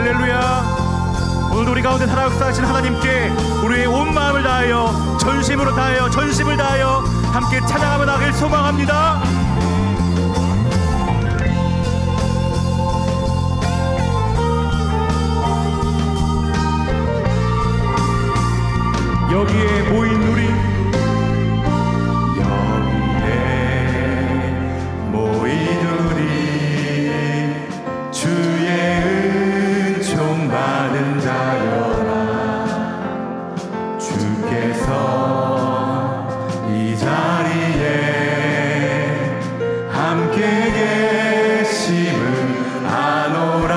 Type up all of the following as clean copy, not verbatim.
할렐루야. 오늘도 우리 가운데 살아 역사하신 하나님께 우리의 온 마음을 다하여 전심으로 다하여 전심을 다하여 함께 찬양하며 나길 소망합니다. 여기에 모인 우리, 여기에 모인 우리, 주의 은총 받은 자여라. 주께서 이 자리에 함께 계심을 아노라.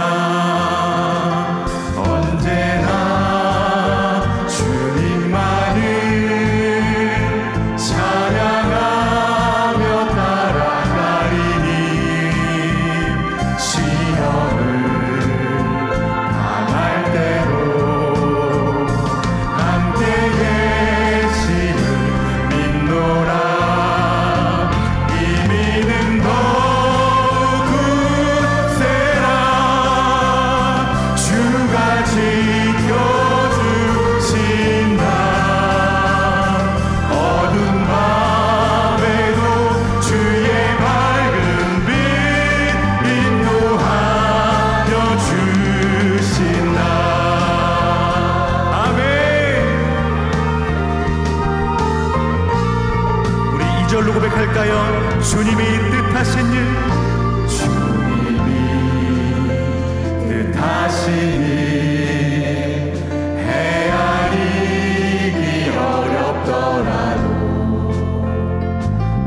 고백할까요? 주님이 뜻하신 일, 주님이 뜻하신 일, 헤아리기 어렵더라도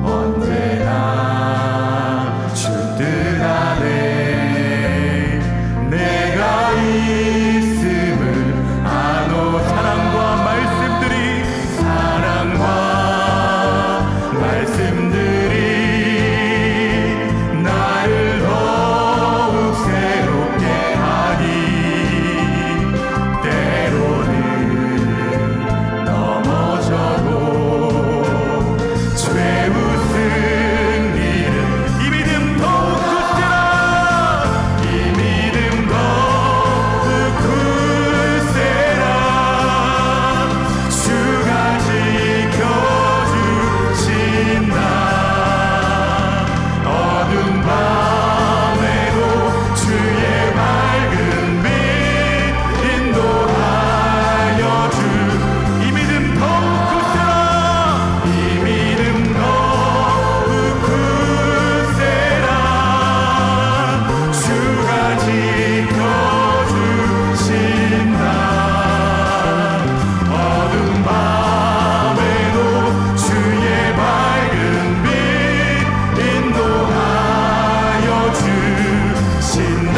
언제나 주 뜻 안에 내가 있음을 아노. 사랑과 말씀들이, 사랑과 말씀들이 나를 더욱 새롭게 하니, 때로는 넘어져도 죄우승 일은 이 믿음 더욱 굳세라. 이 믿음 더욱 굳세라. 주가 지켜주신다. 어두운 밤에도 주의 밝은 빛 인도하여 주. 이 믿음 더욱 굳세라. 이 믿음 더욱 굳세라. 주가 지켜주신다. 어두운 밤에도 주의 밝은 빛 인도하여 주신다.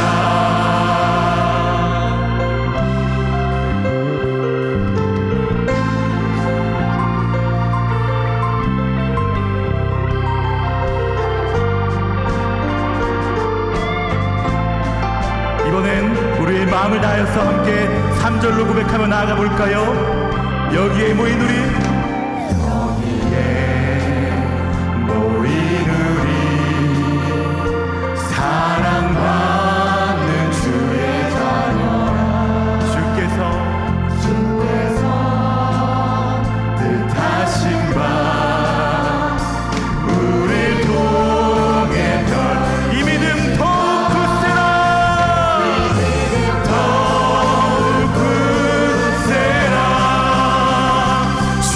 이번엔 우리의 마음을 다하여서 함께 3절로 고백하며 나아가 볼까요? 여기에 모인 우리, 여기에 모인 우리, 사랑받는 주의 자녀라. 주께서 뜻하신 바 우릴 통해 별. 이 믿음 더욱 굳세라. 더욱 굳세라. 주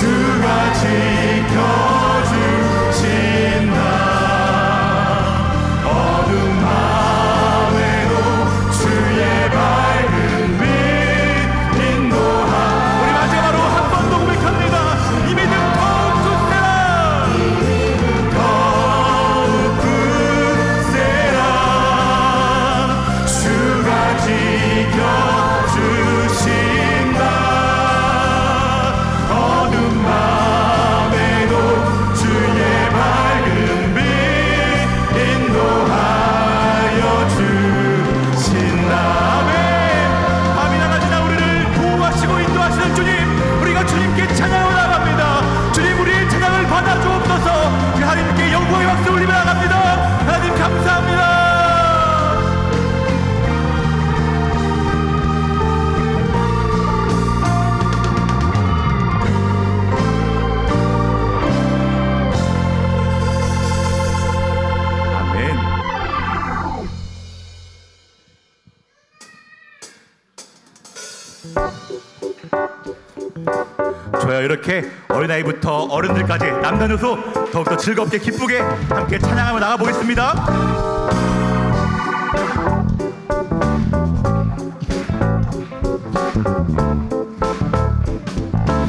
좋아요. 이렇게 어린아이부터 어른들까지 남녀노소 더욱더 즐겁게 기쁘게 함께 찬양하며 나가보겠습니다.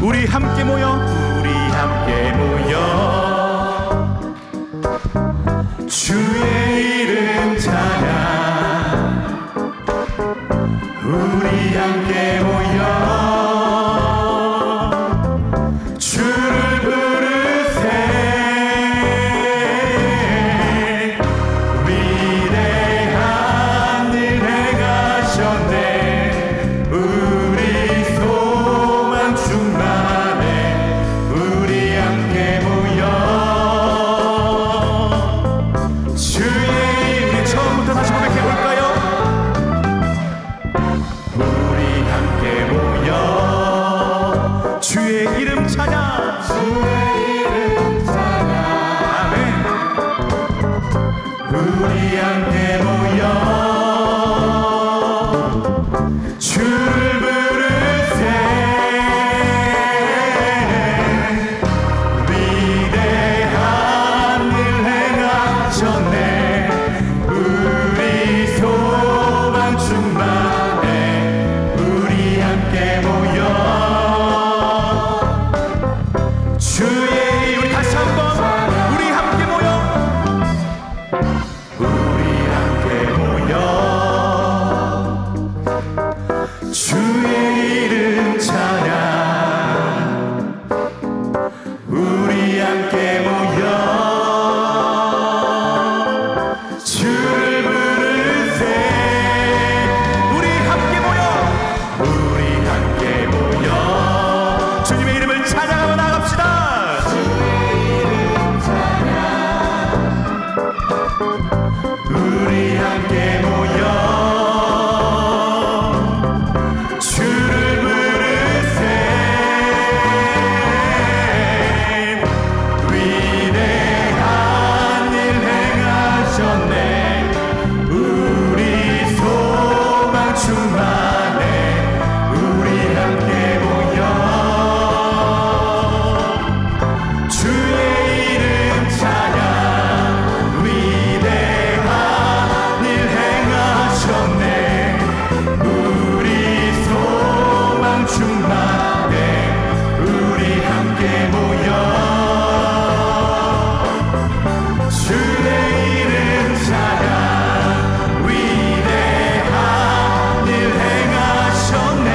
우리 함께 모여 주의 이름 찬양. 우리 함께 모여 주를 부르세. 위대한 일 행하셨네. 우리 소망 충만해. 우리 함께 모여 주의 이름. 처음부터 다시 고백해볼까요? 우리 함께 모여 주의 이름 찬양. 주의 이름 찬양. 아멘. 우리 함께 모여 주를 부르세. 위대한 일 행하셨네. 우리 소망 충만해. 우리 함께 모여 주의 우리 다시 한번 우리 함께 모여 우리 함께 모여 주의 이름 찬양. 우리 함께 모여 주를 부르세. 우리 함께 모여 우리 함께 모여 주님의 이름을 찬양하며 나갑시다. 주의 이름 찬양. 우리 함께 모여 주를 부르세. 위대한 일 행하셨네. 우리 소망 충만해. 우리 함께 모여 주의 이름 찬양. 위대한 일 행하셨네. 우리 소망 충만해. 우리 함께 모여 주의 이름 찬양. 위대한 일 행하셨네.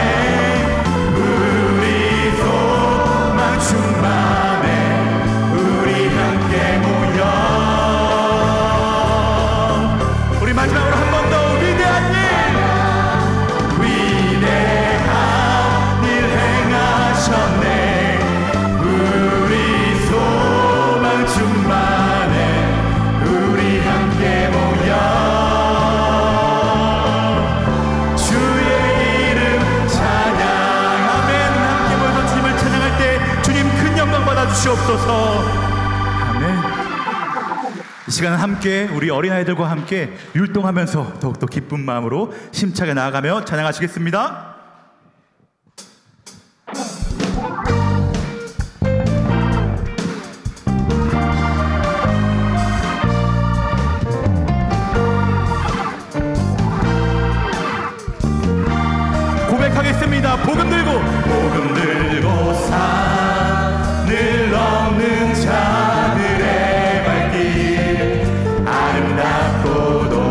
우리 소망 충만해. 우리 함께 모여 우리 마지막으로 한 번 더 위대한 일. 위대한 일 행하셨네. 우리 소망 충만해. 우리 함께 모여 주의 이름 찬양. 아멘. 함께 모여서 주님을 찬양할 때 주님 큰 영광 받아주시옵소서. 아멘. 이 시간은 함께 우리 어린아이들과 함께 율동하면서 더욱더 기쁜 마음으로 힘차게 나아가며 찬양하시겠습니다. 고백하겠습니다. 복음 들고 산을 넘는 자들의 발길. 아름답도다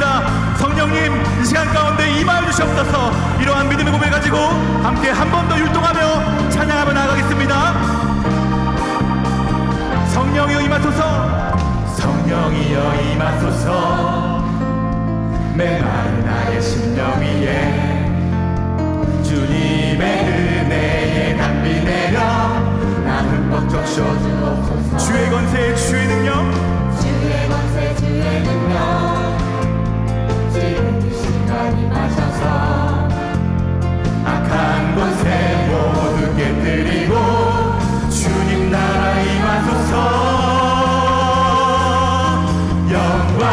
고백합니다. 성령님, 이 시간 가운데 임하여 주시옵소서. 이러한 믿음의 고백 가지고 함께 한 번 더 율동하며 찬양하며 나아가겠습니다. 성령이여 임하소서. 성령이여 임하소서. 메마른 나의 심령 위에 주님의 은혜에 담비 내려 나 흠뻑 적셔주옵소서. 주의 권세 주의 능력, 주의 권세 주의 능력 지금 이 시간 임하셔서 악한 권세 모두 깨뜨리고 주님 나라 임하소서. 영광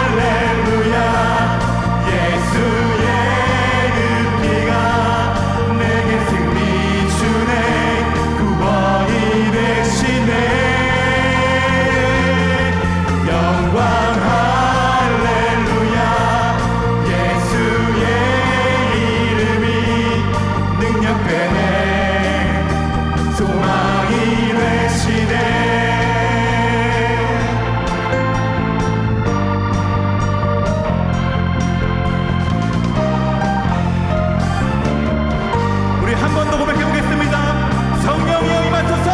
할렐루야. 예수의 그 피가 내게 승리 주네. 구원이 되시네. 영광 할렐루야. 예수의 이름이 능력되네. 소망이 되시네. 우리 한 번 더 고백해 보겠습니다. 성령이여 임하소서.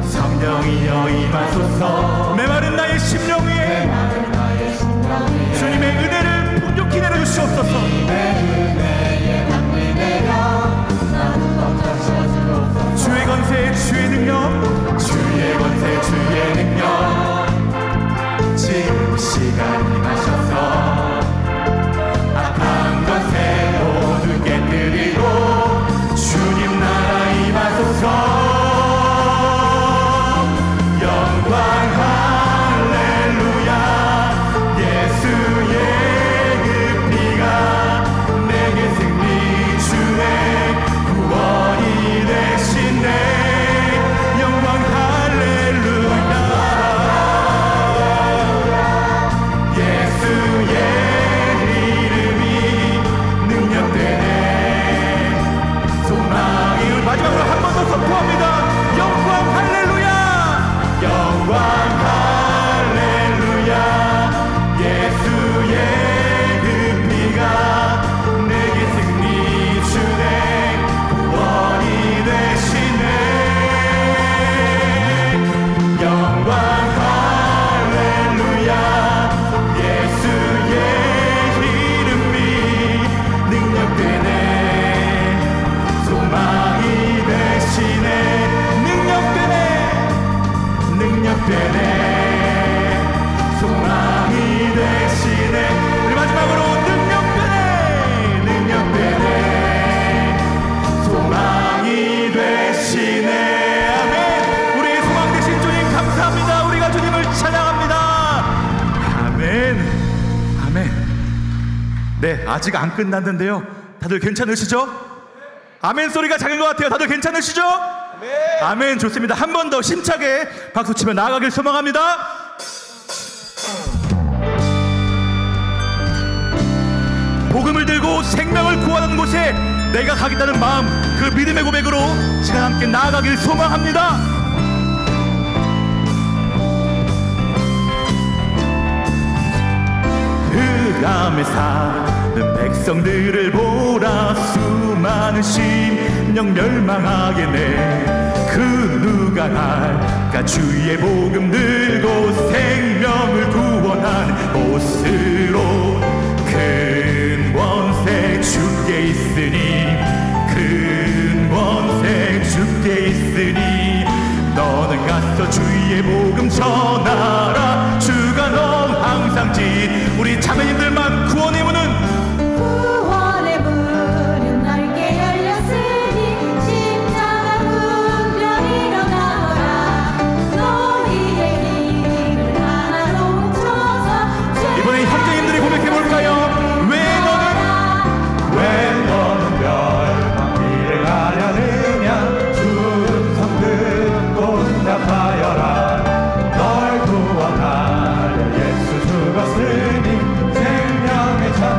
성령이여 임하소서. 메마른 나의 심령 위에 주님의 은혜를 풍족히 내려주시옵소서. 주의 권세 주의 능력, 주의 권세 주의 능력 지금 이 시간 임하셔서 악한 권세 모두 깨뜨리고 주님 나라 임하소서. 영광 할렐루야. 예수의 그 피가 내게 승리 주네. 구원이 되시네. 영광 할렐루야. 예수의 이름이 능력되네. 소망이. 마지막으로 한 번 더 선포합니다. 영광 할렐루야. 영광 할렐루야. 예수의 그 피가 내게 승리 주네. 구원이 되시네. 영광 할렐루야. 예수의 이름이 능력되네. 소망이 되시네. 능력되네. 능력되네. 소망이 되시네. 우리 마지막으로 능력되네. 능력되네. 소망이 되시네. 아멘. 우리의 소망 되신 주님 감사합니다. 우리가 주님을 찬양합니다. 아멘. 아멘. 네, 아직 안 끝났는데요. 다들 괜찮으시죠? 아멘 소리가 작은 것 같아요. 다들 괜찮으시죠? 아멘. 좋습니다. 한 번 더 힘차게 박수치며 나아가길 소망합니다. 복음을 들고 생명을 구하는 곳에 내가 가겠다는 마음, 그 믿음의 고백으로 시간 함께 나아가길 소망합니다. 흑암에 사는 백성들을 보라. 수많은 심령 멸망하겠네. 그 누가 할까. 주의 복음 들고 생명을 구원하는 곳으로. 큰 권세 주께 있으니, 큰 권세 주께 있으니 너는 가서 주의 복음 전하라. 주가 너 항상 지. 우리 자매님들만 구원의 문은 구원의 문은 넓게 열렸으니 십자가 분별 일어나거라. 너희의 힘을 하나로 뭉쳐서 이번에 형제님들이 고백해볼까요? 왜 너는 멸망길을 가려느냐. 주는 성 듣고 응답하여라. 널 구원하려 예수 죽었으니 생명의 참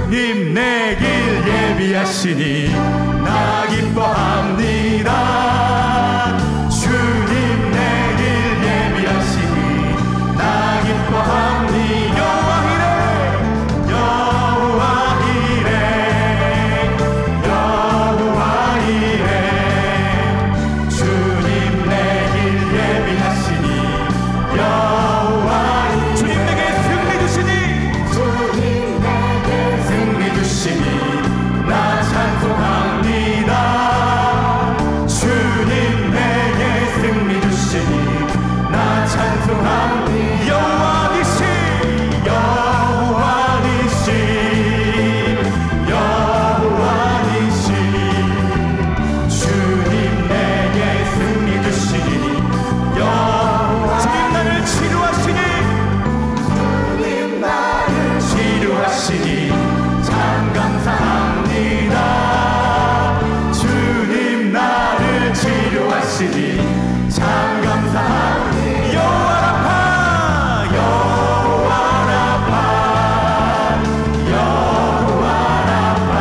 주님 내 길 예비하시니 나 기뻐합니다. 주님 내 길 예비하시니 나 기뻐합니다. 여호와 이레 여호와 이레 주님 내 길 예비하시니 여호와 주님 내게 승리 주시니 나 찬송합니다. 주님 내게 승리 주시니 나 찬송합니다. 여호와이시 여호와이시 여호와이시 주님 내게 승리 주시니 주님 나를 치료하시니 주님 나를 치료하시니 참 감사합니다. 주님 나를 치료하시니 참 감사합니다. 여호와 라파 여호와 라파 여호와 라파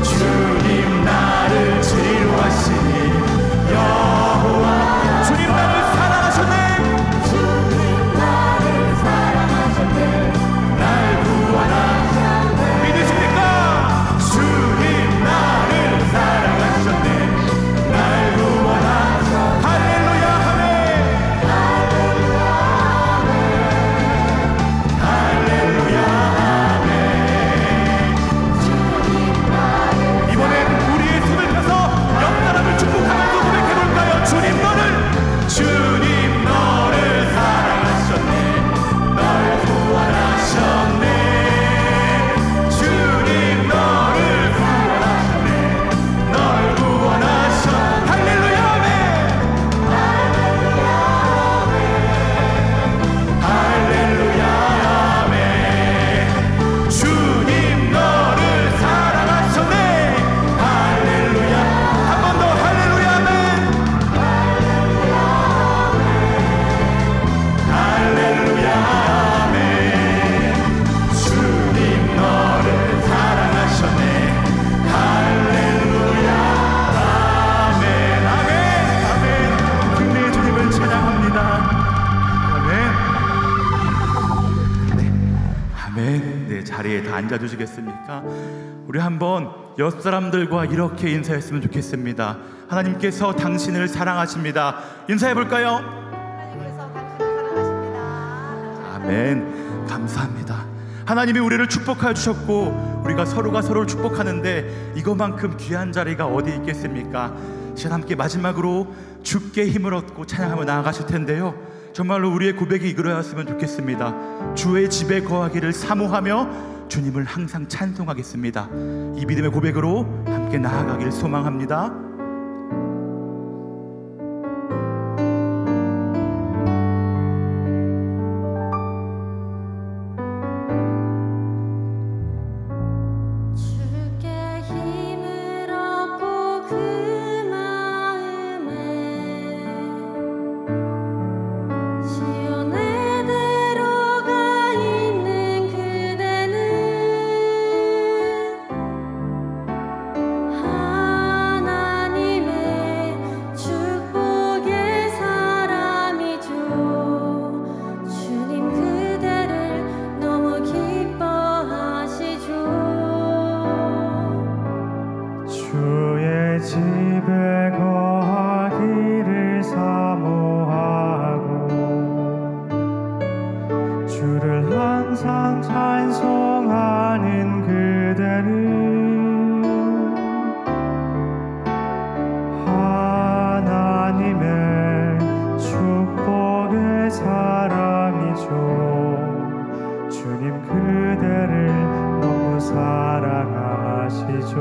주님 나를 치료하시니 여호와 주님 나를 사랑하셨네. 주님 나를 사랑하셨네. 날 구원하셨네. 믿으십니까? 주님 나를 사랑하셨네. 날 구원하셨네. 할렐루야 아멘. 할렐루야 아멘. 이번엔 우리의 손을 펴서 옆 사람을 축복하면서 고백해볼까요? 주님 너를 사랑하셨네. 널 구원하셨네. 주님 너를 사랑하셨네. 널 구원하셨네. 할렐루야 아멘. 할렐루야 아멘. 주님 너를 사랑하셨네. 할렐루야. 한 번 더 할렐루야 아멘. 할렐루야 아멘. 주님 너를 사랑하셨네. 할렐루야 아멘. 아멘 아멘. 승리의 주님을 찬양합니다. 아멘. 네. 아멘. 네, 자리에 다 앉아주시겠습니까? 우리 한번 옆 사람들과 이렇게 인사했으면 좋겠습니다. 하나님께서 당신을 사랑하십니다. 인사해볼까요? 하나님께서 당신을 사랑하십니다. 아멘. 감사합니다. 하나님이 우리를 축복하여 주셨고 우리가 서로가 서로를 축복하는데 이것만큼 귀한 자리가 어디 있겠습니까? 시간 함께 마지막으로 주께 힘을 얻고 찬양하며 나아가실 텐데요, 정말로 우리의 고백이 이끌어였으면 좋겠습니다. 주의 집에 거하기를 사모하며 주님을 항상 찬송하겠습니다. 이 믿음의 고백으로 함께 나아가길 소망합니다. 주께 힘을 얻고 그 마음에 시온에 들어가 있는 그대는 하나님의 축복의 사람이죠. 주님 그대를 너무 기뻐하시죠. 주의 집에 거하기를 사모하고 주를 항상 찬송하는 그대는 하나님의 축복의 사람이죠. 주님 그대를 너무 사랑하시죠.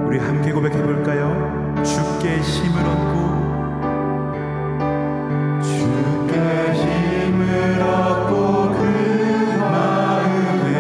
우리 함께 고백해볼까요? 주께 힘을 얻고 주께 힘을 얻고 그 마음에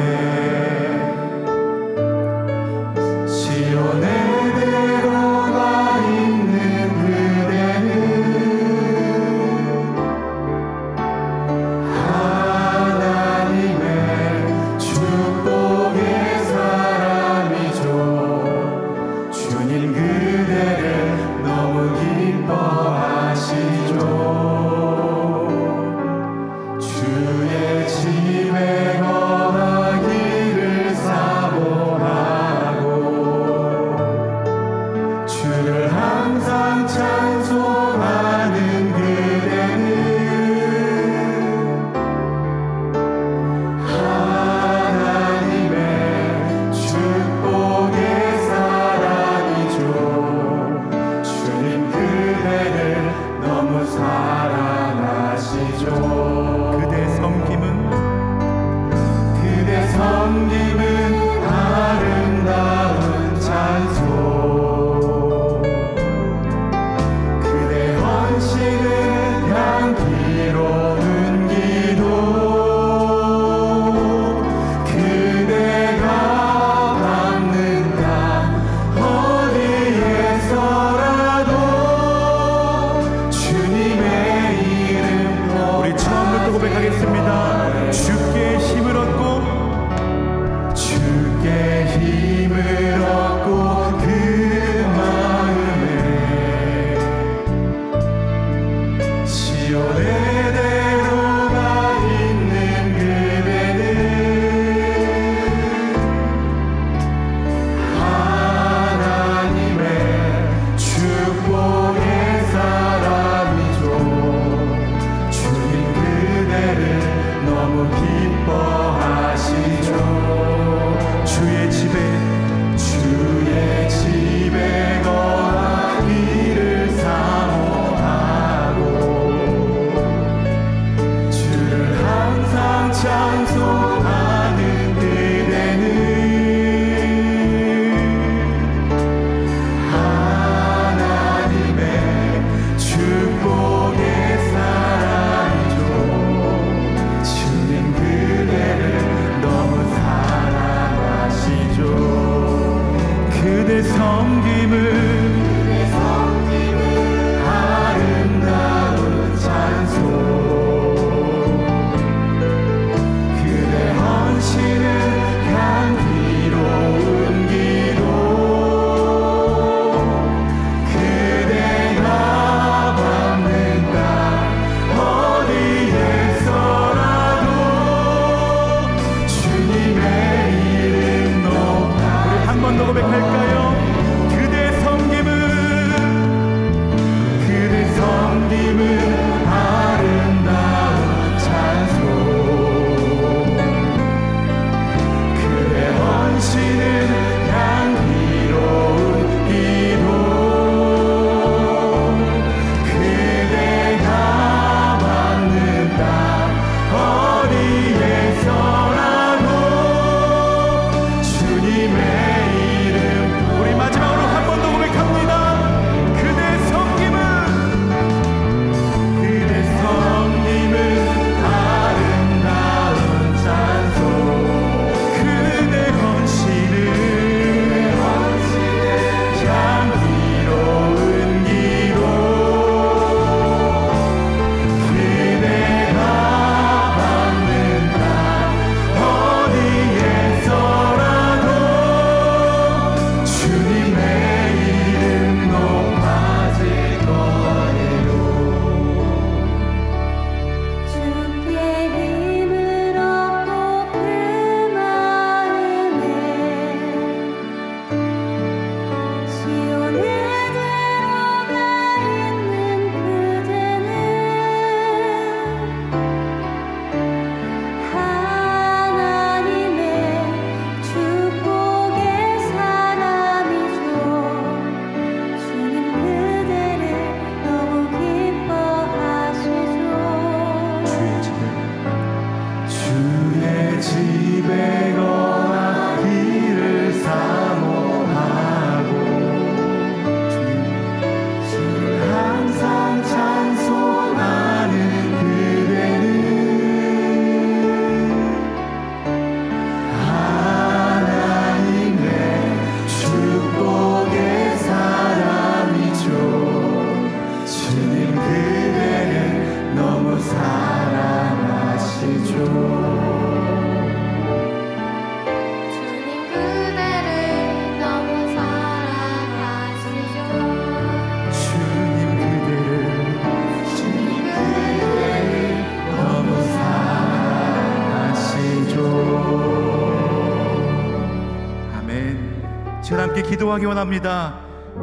함께 기도하기 원합니다.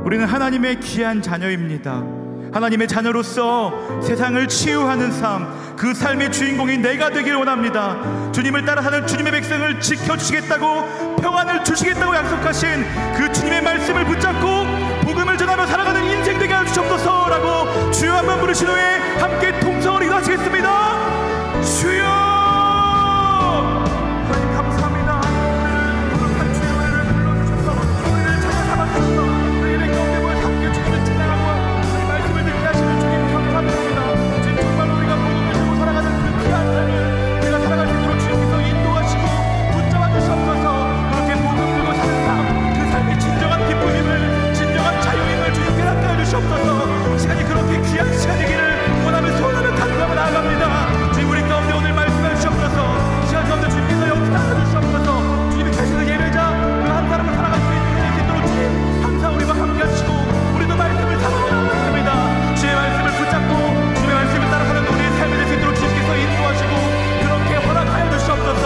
우리는 하나님의 귀한 자녀입니다. 하나님의 자녀로서 세상을 치유하는 삶, 그 삶의 주인공이 내가 되길 원합니다. 주님을 따라 사는 주님의 백성을 지켜주시겠다고, 평안을 주시겠다고 약속하신 그 주님의 말씀을 붙잡고 복음을 전하며 살아가는 인생 되게 해주시옵소서라고 주여 한번 부르신 후에 함께 통성을 기도하시겠습니다. 주여, 하나님 감사합니다. 거룩한 주의 은혜를 불러주셔서 우리를 찾아 삼아주셔서 우리 예배 가운데 모여 함께 주님을 찬양하고 우리 말씀을 듣게 하시는 주님 감사합니다. 주님 정말로 우리가 복음을 들고 살아가는 그 귀한 삶을 우리가 살아갈 수 있도록 주님께서 인도하시고 붙잡아 주시옵소서. 그렇게 복음 들고 사는 삶, 그 삶의 진정한 기쁨임을, 진정한 자유임을 주님 깨닫게 해주시옵소서. 시간이 그렇게 귀한 시간이기를 원하며 소원하며 간구하며 나아갑니다. 주님 우리 가운데 오늘 말씀해 주시옵소서. 시간 가운데 주님께서 역사하여 주시옵소서. 주님이 계시는 예배자 그 한 사람을 살아갈 수 있는 수 있도록 주님 항상 우리와 함께 하시고 우리도 말씀을 사모하고 있습니다. 주의 말씀을 붙잡고 주의 말씀을 따라가는 우리의 삶이 될 수 있도록 주님께서 인도하시고 그렇게 허락하여 주시옵소서.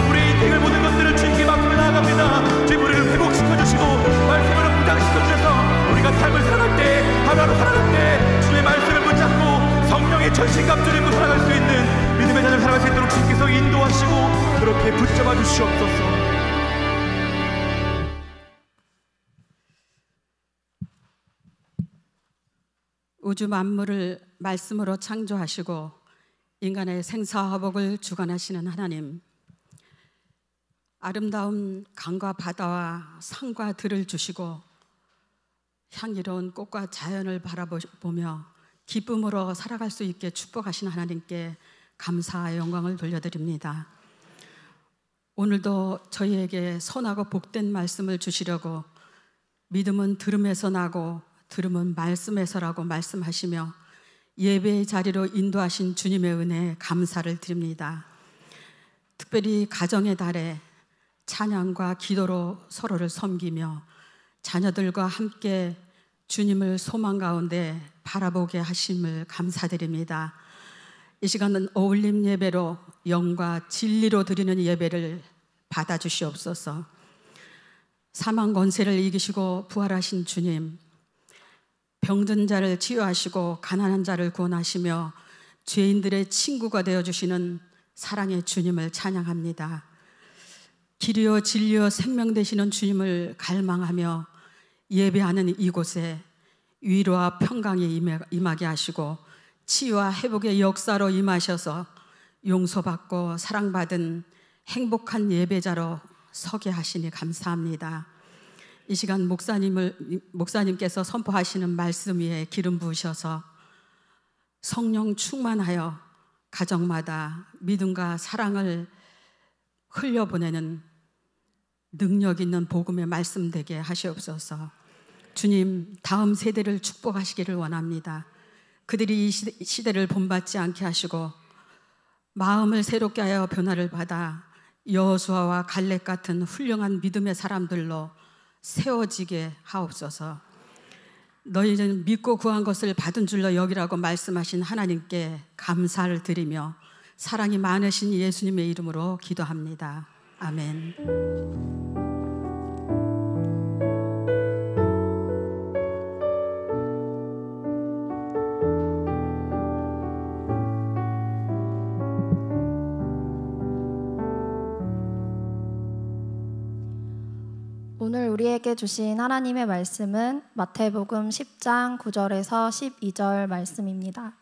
우리의 인생의 모든 것들을 주님께 맡기며 나아갑니다. 주님 우리를 회복시켜 주시고 말씀으로 무장시켜 주셔서 우리가 삶을 살아갈 때, 하루하루 살아갈 때 주의 말씀을 붙잡고 성령의 전신갑주를 입고 살아갈 수 있는 믿음의 자녀를 살아갈 수 있도록 주님께서 인도하시고 그렇게 붙잡아 주시옵소서. 우주 만물을 말씀으로 창조하시고 인간의 생사화복을 주관하시는 하나님, 아름다운 강과 바다와 산과 들을 주시고 향기로운 꽃과 자연을 바라보며 기쁨으로 살아갈 수 있게 축복하신 하나님께 감사와 영광을 돌려드립니다. 오늘도 저희에게 선하고 복된 말씀을 주시려고 믿음은 들음에서 나고 들음은 말씀에서라고 말씀하시며 예배의 자리로 인도하신 주님의 은혜에 감사를 드립니다. 특별히 가정의 달에 찬양과 기도로 서로를 섬기며 자녀들과 함께 주님을 소망 가운데 바라보게 하심을 감사드립니다. 이 시간은 어울림 예배로 영과 진리로 드리는 예배를 받아주시옵소서. 사망 권세를 이기시고 부활하신 주님, 병든 자를 치유하시고 가난한 자를 구원하시며 죄인들의 친구가 되어주시는 사랑의 주님을 찬양합니다. 길이요 진리요 생명 되시는 주님을 갈망하며 예배하는 이곳에 위로와 평강이 임하게 하시고 치유와 회복의 역사로 임하셔서 용서받고 사랑받은 행복한 예배자로 서게 하시니 감사합니다. 이 시간 목사님께서 선포하시는 말씀 위에 기름 부으셔서 성령 충만하여 가정마다 믿음과 사랑을 흘려보내는 능력 있는 복음의 말씀 되게 하시옵소서. 주님, 다음 세대를 축복하시기를 원합니다. 그들이 이 시대를 본받지 않게 하시고 마음을 새롭게 하여 변화를 받아 여호수아와 갈렙 같은 훌륭한 믿음의 사람들로 세워지게 하옵소서. 너희는 믿고 구한 것을 받은 줄로 여기라고 말씀하신 하나님께 감사를 드리며 사랑이 많으신 예수님의 이름으로 기도합니다. 아멘. 오늘 우리에게 주신 하나님의 말씀은 마태복음 10장 9절에서 12절 말씀입니다.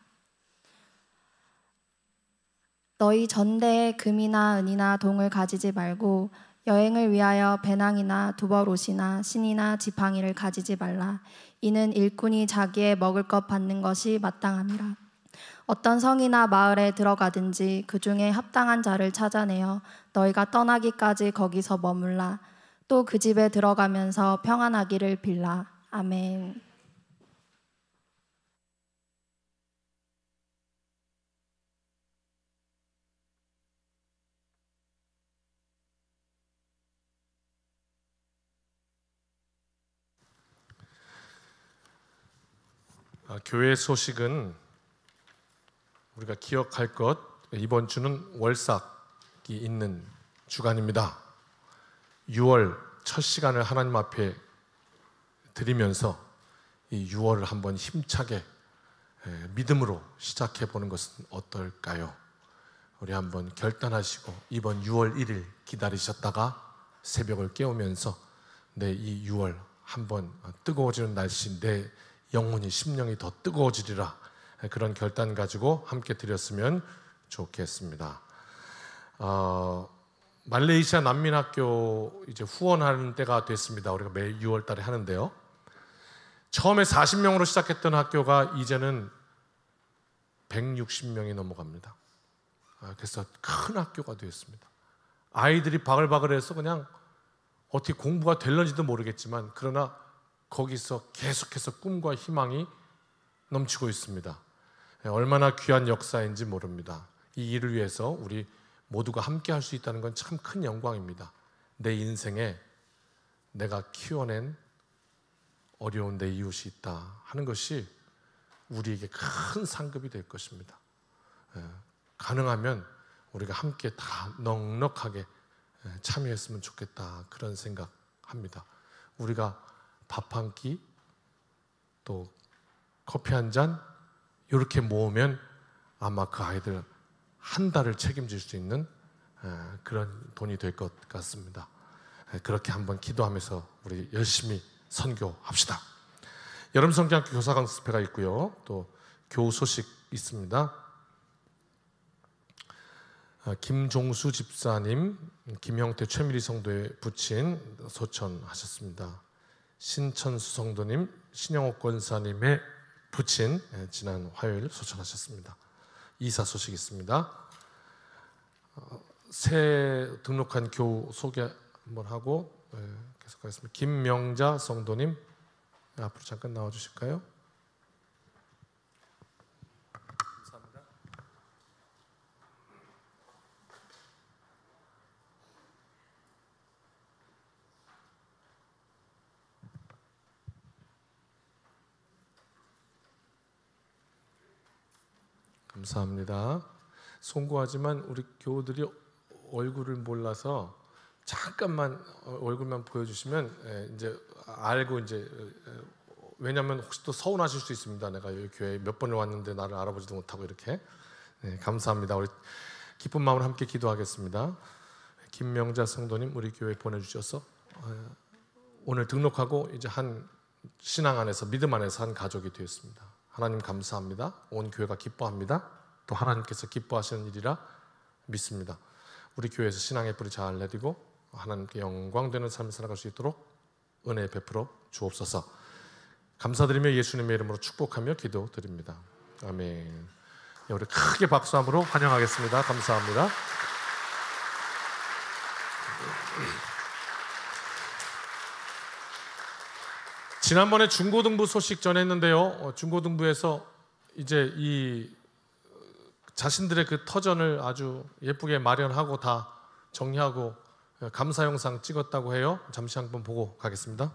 너희 전대에 금이나 은이나 동을 가지지 말고 여행을 위하여 배낭이나 두벌옷이나 신이나 지팡이를 가지지 말라. 이는 일꾼이 자기의 먹을 것 받는 것이 마땅함이라. 어떤 성이나 마을에 들어가든지 그 중에 합당한 자를 찾아내어 너희가 떠나기까지 거기서 머물라. 또 그 집에 들어가면서 평안하기를 빌라. 아멘. 교회 소식은 우리가 기억할 것, 이번 주는 월삭이 있는 주간입니다. 6월 첫 시간을 하나님 앞에 드리면서 이 6월을 한번 힘차게 믿음으로 시작해 보는 것은 어떨까요? 우리 한번 결단하시고 이번 6월 1일 기다리셨다가 새벽을 깨우면서 내 이 6월 한번 뜨거워지는 날씨, 내 영혼이 심령이 더 뜨거워지리라, 그런 결단 가지고 함께 드렸으면 좋겠습니다. 말레이시아 난민학교 이제 후원하는 때가 됐습니다. 우리가 매 6월 달에 하는데요. 처음에 40명으로 시작했던 학교가 이제는 160명이 넘어갑니다. 그래서 큰 학교가 되었습니다. 아이들이 바글바글해서 그냥 어떻게 공부가 될런지도 모르겠지만 그러나 거기서 계속해서 꿈과 희망이 넘치고 있습니다. 얼마나 귀한 역사인지 모릅니다. 이 일을 위해서 우리 모두가 함께 할 수 있다는 건 참 큰 영광입니다. 내 인생에 내가 키워낸 어려운 내 이웃이 있다 하는 것이 우리에게 큰 상급이 될 것입니다. 가능하면 우리가 함께 다 넉넉하게 참여했으면 좋겠다, 그런 생각합니다. 우리가 밥 한 끼, 또 커피 한 잔 이렇게 모으면 아마 그 아이들 한 달을 책임질 수 있는 그런 돈이 될 것 같습니다. 그렇게 한번 기도하면서 우리 열심히 선교합시다. 여름 성경학교 교사 강습회가 있고요. 또 교우 소식 있습니다. 김종수 집사님, 김형태 최미리 성도의 부친 소천하셨습니다. 신천수 성도님, 신영옥 권사님의 부친 지난 화요일 소천하셨습니다. 이사 소식 있습니다. 새 등록한 교우 소개 한번 하고 계속하겠습니다. 김명자 성도님, 앞으로 잠깐 나와주실까요? 감사합니다. 감사합니다. 송구하지만 우리 교우들이 얼굴을 몰라서 잠깐만 얼굴만 보여주시면 이제 알고, 이제 왜냐하면 혹시 또 서운하실 수 있습니다. 내가 여기 교회에 몇 번을 왔는데 나를 알아보지도 못하고 이렇게. 감사합니다. 우리 기쁜 마음으로 함께 기도하겠습니다. 김명자 성도님, 우리 교회에 보내주셔서 오늘 등록하고 이제 한 신앙 안에서, 믿음 안에서 한 가족이 되었습니다. 하나님 감사합니다. 온 교회가 기뻐합니다. 또 하나님께서 기뻐하시는 일이라 믿습니다. 우리 교회에서 신앙의 뿌리 잘 내리고 하나님께 영광되는 삶을 살아갈 수 있도록 은혜 베풀어 주옵소서. 감사드리며 예수님의 이름으로 축복하며 기도드립니다. 아멘. 우리 크게 박수함으로 환영하겠습니다. 감사합니다. 지난번에 중고등부 소식 전했는데요. 중고등부에서 이제 이 자신들의 그 터전을 아주 예쁘게 마련하고 다 정리하고 감사 영상 찍었다고 해요. 잠시 한번 보고 가겠습니다.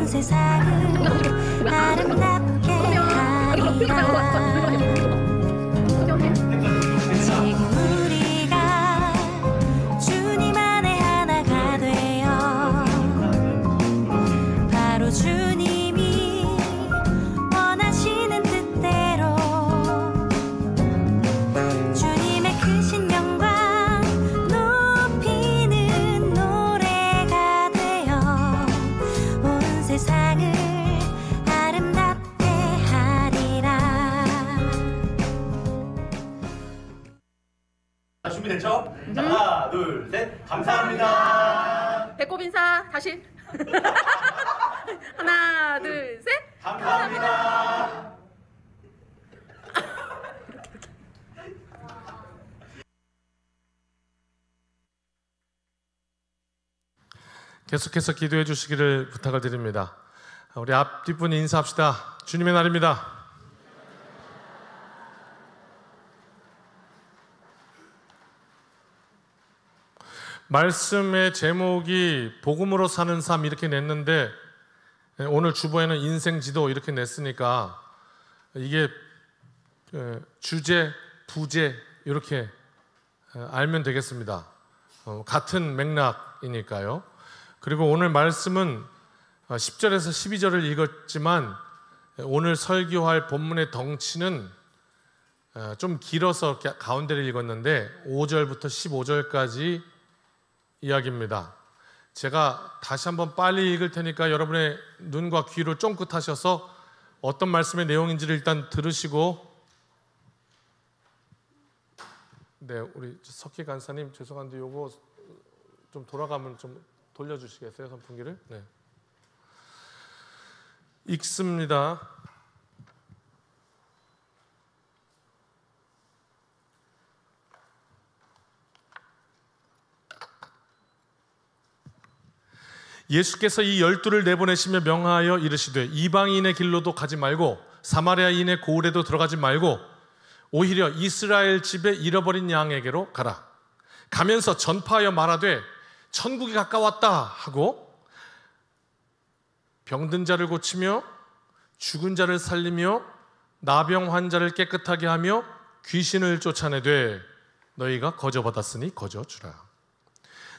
세상을 아름답게 하나, 둘, 셋. 감사합니다. 배꼽 인사 다시. 하나, 둘, 셋. 감사합니다. 계속해서 기도해 주시기를 부탁을 드립니다. 우리 앞뒷분 인사합시다. 주님의 날입니다. 말씀의 제목이 복음으로 사는 삶 이렇게 냈는데 오늘 주보에는 인생 지도 이렇게 냈으니까 이게 주제, 부제 이렇게 알면 되겠습니다. 같은 맥락이니까요. 그리고 오늘 말씀은 10절에서 12절을 읽었지만 오늘 설교할 본문의 덩치는 좀 길어서 가운데를 읽었는데 5절부터 15절까지 이야기입니다. 제가 다시 한번 빨리 읽을 테니까 여러분의 눈과 귀를 쫑긋하셔서 어떤 말씀의 내용인지를 일단 들으시고, 네, 우리 석희 간사님 죄송한데 요거 좀 돌아가면 좀 돌려주시겠어요, 선풍기를? 네. 읽습니다. 예수께서 이 12를 내보내시며 명하여 이르시되 이방인의 길로도 가지 말고 사마리아인의 고을에도 들어가지 말고 오히려 이스라엘 집에 잃어버린 양에게로 가라. 가면서 전파하여 말하되 천국이 가까웠다 하고 병든 자를 고치며 죽은 자를 살리며 나병 환자를 깨끗하게 하며 귀신을 쫓아내되 너희가 거저받았으니 거저주라.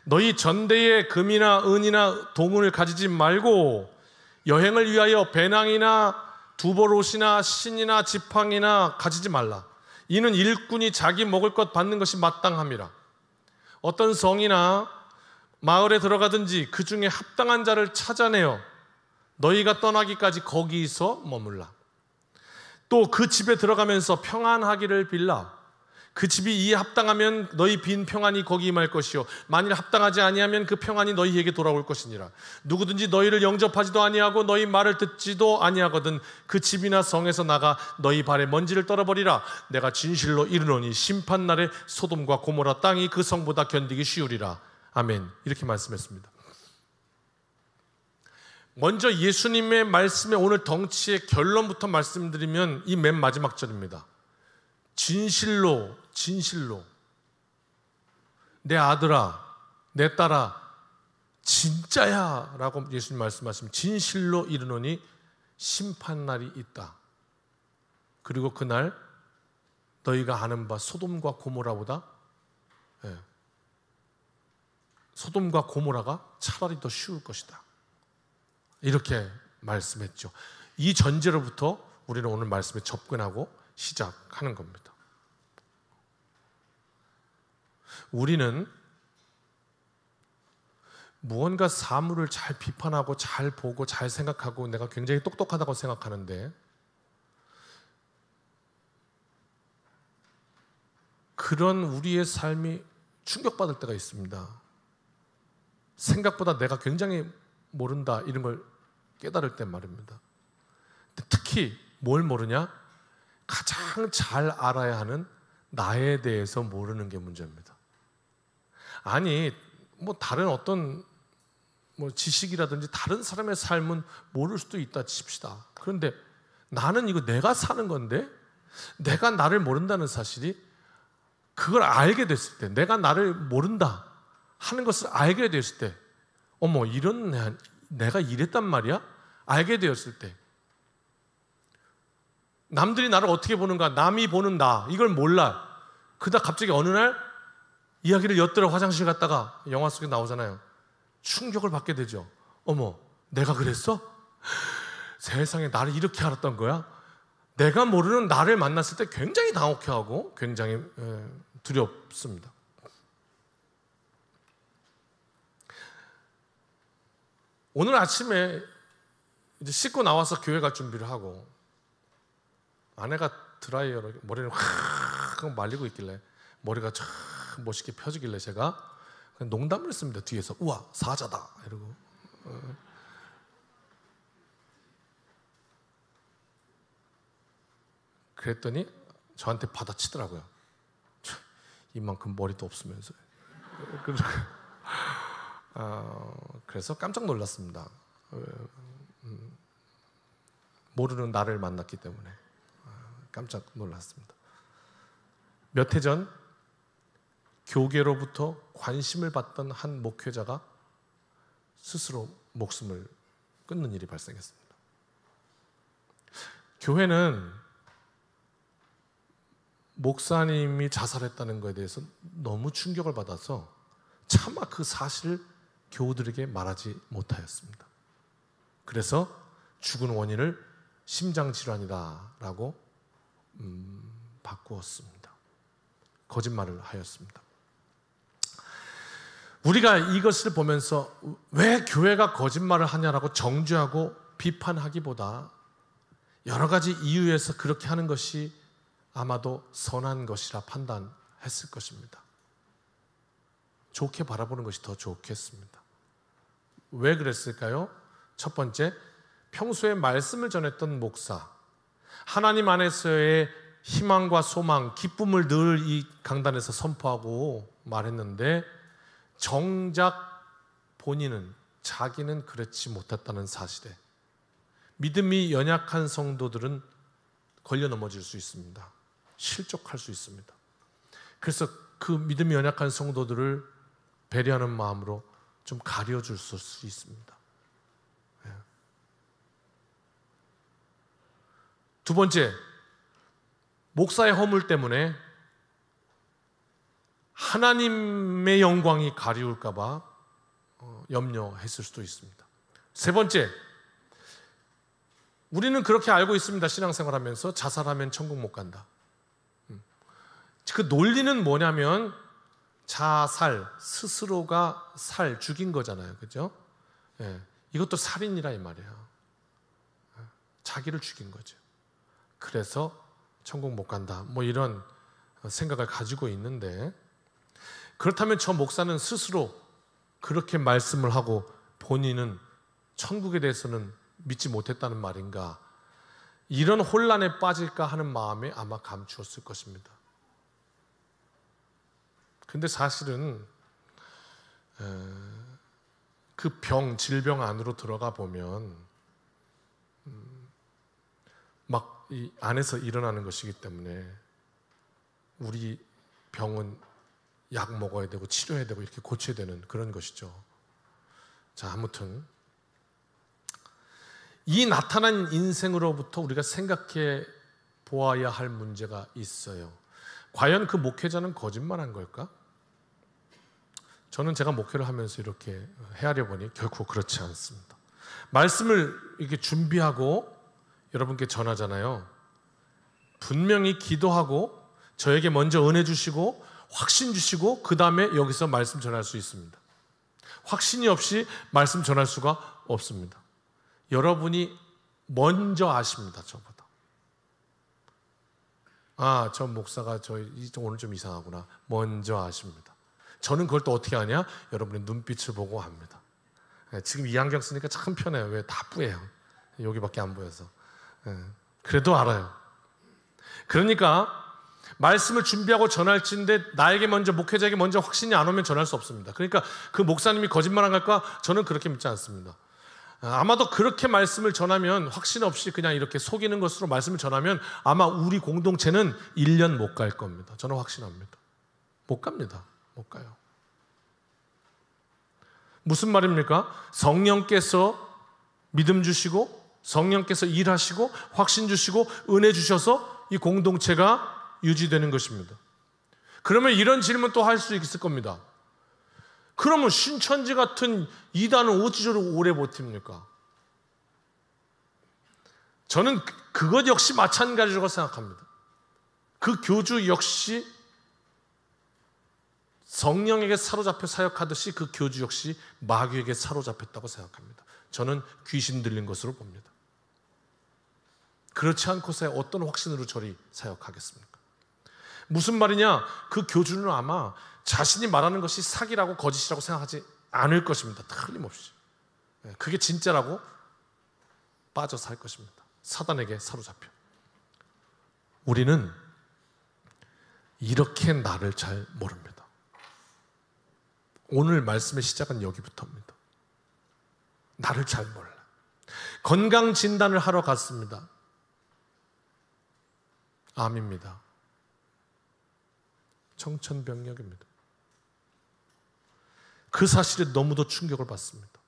너희 전대에 금이나 은이나 동을 가지지 말고 여행을 위하여 배낭이나 두벌옷이나 신이나 지팡이나 가지지 말라. 이는 일꾼이 자기 먹을 것 받는 것이 마땅함이라. 어떤 성이나 마을에 들어가든지 그 중에 합당한 자를 찾아내어 너희가 떠나기까지 거기서 머물라. 또 그 집에 들어가면서 평안하기를 빌라. 그 집이 이에 합당하면 너희 빈 평안이 거기 임할 것이요 만일 합당하지 아니하면 그 평안이 너희에게 돌아올 것이니라. 누구든지 너희를 영접하지도 아니하고 너희 말을 듣지도 아니하거든 그 집이나 성에서 나가 너희 발에 먼지를 떨어버리라. 내가 진실로 이르노니 심판날에 소돔과 고모라 땅이 그 성보다 견디기 쉬우리라. 아멘. 이렇게 말씀했습니다. 먼저 예수님의 말씀에 오늘 덩치의 결론부터 말씀드리면 이 맨 마지막 절입니다. 진실로 내 아들아 내 딸아 진짜야 라고 예수님 말씀하시면 진실로 이르노니 심판날이 있다. 그리고 그날 너희가 아는 바 소돔과 고모라보다 소돔과 고모라가 차라리 더 쉬울 것이다. 이렇게 말씀했죠. 이 전제로부터 우리는 오늘 말씀에 접근하고 시작하는 겁니다. 우리는 무언가 사물을 잘 비판하고 잘 보고 잘 생각하고 내가 굉장히 똑똑하다고 생각하는데 그런 우리의 삶이 충격받을 때가 있습니다. 생각보다 내가 굉장히 모른다 이런 걸 깨달을 때 말입니다. 특히 뭘 모르냐? 가장 잘 알아야 하는 나에 대해서 모르는 게 문제입니다. 아니 뭐 다른 어떤 뭐 지식이라든지 다른 사람의 삶은 모를 수도 있다 칩시다. 그런데 나는 이거 내가 사는 건데 내가 나를 모른다는 사실이 그걸 알게 됐을 때 내가 나를 모른다 하는 것을 알게 됐을 때 어머 이런 내가 이랬단 말이야? 알게 되었을 때 남들이 나를 어떻게 보는가 남이 보는 나 이걸 몰라. 그러다 갑자기 어느 날 이야기를 엿들어 화장실 갔다가 영화 속에 나오잖아요. 충격을 받게 되죠. 어머 내가 그랬어? 세상에 나를 이렇게 알았던 거야? 내가 모르는 나를 만났을 때 굉장히 당혹해하고 굉장히 두렵습니다. 오늘 아침에 이제 씻고 나와서 교회 갈 준비를 하고 아내가 드라이어로 머리를 확 말리고 있길래 머리가 쫙 딱 멋있게 펴지길래 제가 그냥 농담을 했습니다. 뒤에서 우와 사자다 이러고. 그랬더니 저한테 받아치더라고요. 이만큼 머리도 없으면서. 그래서 깜짝 놀랐습니다. 모르는 나를 만났기 때문에 깜짝 놀랐습니다. 몇 해 전 교계로부터 관심을 받던 한 목회자가 스스로 목숨을 끊는 일이 발생했습니다. 교회는 목사님이 자살했다는 것에 대해서 너무 충격을 받아서 차마 그 사실을 교우들에게 말하지 못하였습니다. 그래서 죽은 원인을 심장질환이다라고 바꾸었습니다. 거짓말을 하였습니다. 우리가 이것을 보면서 왜 교회가 거짓말을 하냐라고 정죄하고 비판하기보다 여러 가지 이유에서 그렇게 하는 것이 아마도 선한 것이라 판단했을 것입니다. 좋게 바라보는 것이 더 좋겠습니다. 왜 그랬을까요? 첫 번째, 평소에 말씀을 전했던 목사, 하나님 안에서의 희망과 소망, 기쁨을 늘 이 강단에서 선포하고 말했는데 정작 본인은, 자기는 그렇지 못했다는 사실에 믿음이 연약한 성도들은 걸려 넘어질 수 있습니다. 실족할 수 있습니다. 그래서 그 믿음이 연약한 성도들을 배려하는 마음으로 좀 가려줄 수 있습니다. 두 번째, 목사의 허물 때문에 하나님의 영광이 가리울까 봐 염려했을 수도 있습니다. 세 번째, 우리는 그렇게 알고 있습니다. 신앙생활하면서 자살하면 천국 못 간다. 그 논리는 뭐냐면 자살, 스스로가 죽인 거잖아요. 그죠? 이것도 살인이라 이 말이에요. 자기를 죽인 거죠. 그래서 천국 못 간다. 뭐 이런 생각을 가지고 있는데, 그렇다면 저 목사는 스스로 그렇게 말씀을 하고 본인은 천국에 대해서는 믿지 못했다는 말인가? 이런 혼란에 빠질까 하는 마음에 아마 감추었을 것입니다. 근데 사실은 그 질병 안으로 들어가 보면 막 이 안에서 일어나는 것이기 때문에 우리 병은 약 먹어야 되고 치료해야 되고 이렇게 고쳐야 되는 그런 것이죠. 자, 아무튼 이 나타난 인생으로부터 우리가 생각해 보아야 할 문제가 있어요. 과연 그 목회자는 거짓말한 걸까? 저는 제가 목회를 하면서 이렇게 헤아려 보니 결코 그렇지 않습니다. 말씀을 이렇게 준비하고 여러분께 전하잖아요. 분명히 기도하고 저에게 먼저 은혜 주시고 확신 주시고 그 다음에 여기서 말씀 전할 수 있습니다. 확신이 없이 말씀 전할 수가 없습니다. 여러분이 먼저 아십니다. 저보다. 아, 저 목사가 오늘 좀 이상하구나. 먼저 아십니다. 저는 그걸 또 어떻게 하냐? 여러분의 눈빛을 보고 합니다. 지금 이 안경 쓰니까 참 편해요. 왜? 다 뿌예요. 여기밖에 안 보여서. 그래도 알아요. 그러니까 말씀을 준비하고 전할지인데 나에게 먼저, 목회자에게 먼저 확신이 안 오면 전할 수 없습니다. 그러니까 그 목사님이 거짓말한 걸까? 저는 그렇게 믿지 않습니다. 아마도 그렇게 말씀을 전하면, 확신 없이 그냥 이렇게 속이는 것으로 말씀을 전하면 아마 우리 공동체는 1년 못 갈 겁니다. 저는 확신합니다. 못 갑니다. 못 가요. 무슨 말입니까? 성령께서 믿음 주시고 성령께서 일하시고 확신 주시고 은혜 주셔서 이 공동체가 유지되는 것입니다. 그러면 이런 질문 또 할 수 있을 겁니다. 그러면 신천지 같은 이단은 어찌저렇게 오래 버팁니까? 저는 그것 역시 마찬가지라고 생각합니다. 그 교주 역시 성령에게 사로잡혀 사역하듯이 그 교주 역시 마귀에게 사로잡혔다고 생각합니다. 저는 귀신 들린 것으로 봅니다. 그렇지 않고서야 어떤 확신으로 저리 사역하겠습니까? 무슨 말이냐? 그 교주는 아마 자신이 말하는 것이 사기라고 거짓이라고 생각하지 않을 것입니다. 틀림없이. 그게 진짜라고 빠져서 할 것입니다. 사단에게 사로잡혀. 우리는 이렇게 나를 잘 모릅니다. 오늘 말씀의 시작은 여기부터입니다. 나를 잘 몰라. 건강 진단을 하러 갔습니다. 암입니다. 청천벽력입니다. 그 사실에 너무도 충격을 받습니다.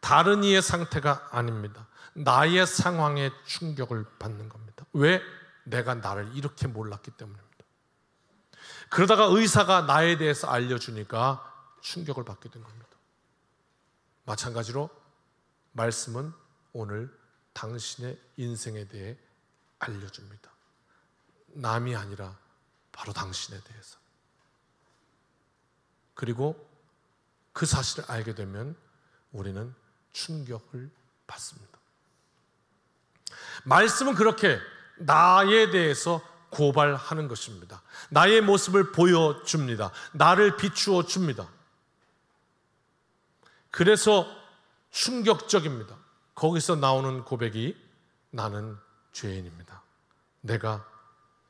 다른 이의 상태가 아닙니다. 나의 상황에 충격을 받는 겁니다. 왜? 내가 나를 이렇게 몰랐기 때문입니다. 그러다가 의사가 나에 대해서 알려주니까 충격을 받게 된 겁니다. 마찬가지로 말씀은 오늘 당신의 인생에 대해 알려줍니다. 남이 아니라 바로 당신에 대해서. 그리고 그 사실을 알게 되면 우리는 충격을 받습니다. 말씀은 그렇게 나에 대해서 고발하는 것입니다. 나의 모습을 보여줍니다. 나를 비추어 줍니다. 그래서 충격적입니다. 거기서 나오는 고백이 나는 죄인입니다. 내가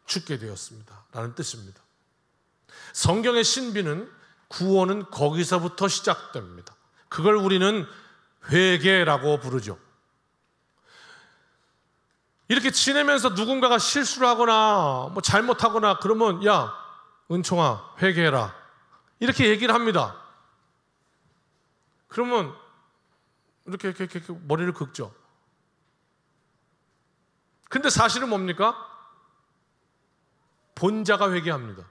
죽게 되었습니다. 라는 뜻입니다. 성경의 신비는 구원은 거기서부터 시작됩니다. 그걸 우리는 회개라고 부르죠. 이렇게 지내면서 누군가가 실수를 하거나 뭐 잘못하거나 그러면 야 은총아 회개해라 이렇게 얘기를 합니다. 그러면 이렇게 머리를 긁죠. 근데 사실은 뭡니까? 본 자가 회개합니다.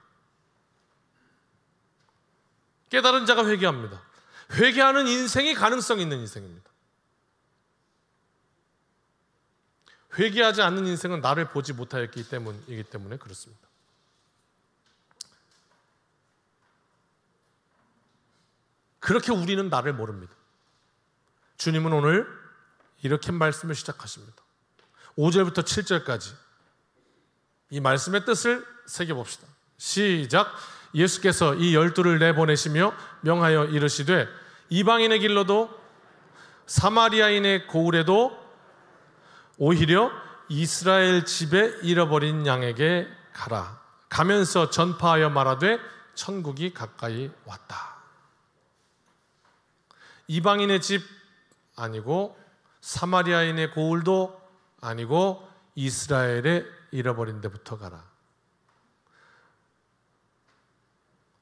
깨달은 자가 회개합니다. 회개하는 인생이 가능성 있는 인생입니다. 회개하지 않는 인생은 나를 보지 못하였기 때문이기 때문에 그렇습니다. 그렇게 우리는 나를 모릅니다. 주님은 오늘 이렇게 말씀을 시작하십니다. 5절부터 7절까지 이 말씀의 뜻을 새겨봅시다. 시작. 예수께서 이 12를 내보내시며 명하여 이르시되 이방인의 길로도 사마리아인의 고을에도 오히려 이스라엘 집에 잃어버린 양에게 가라. 가면서 전파하여 말하되 천국이 가까이 왔다. 이방인의 집 아니고 사마리아인의 고을도 아니고 이스라엘에 잃어버린 데부터 가라.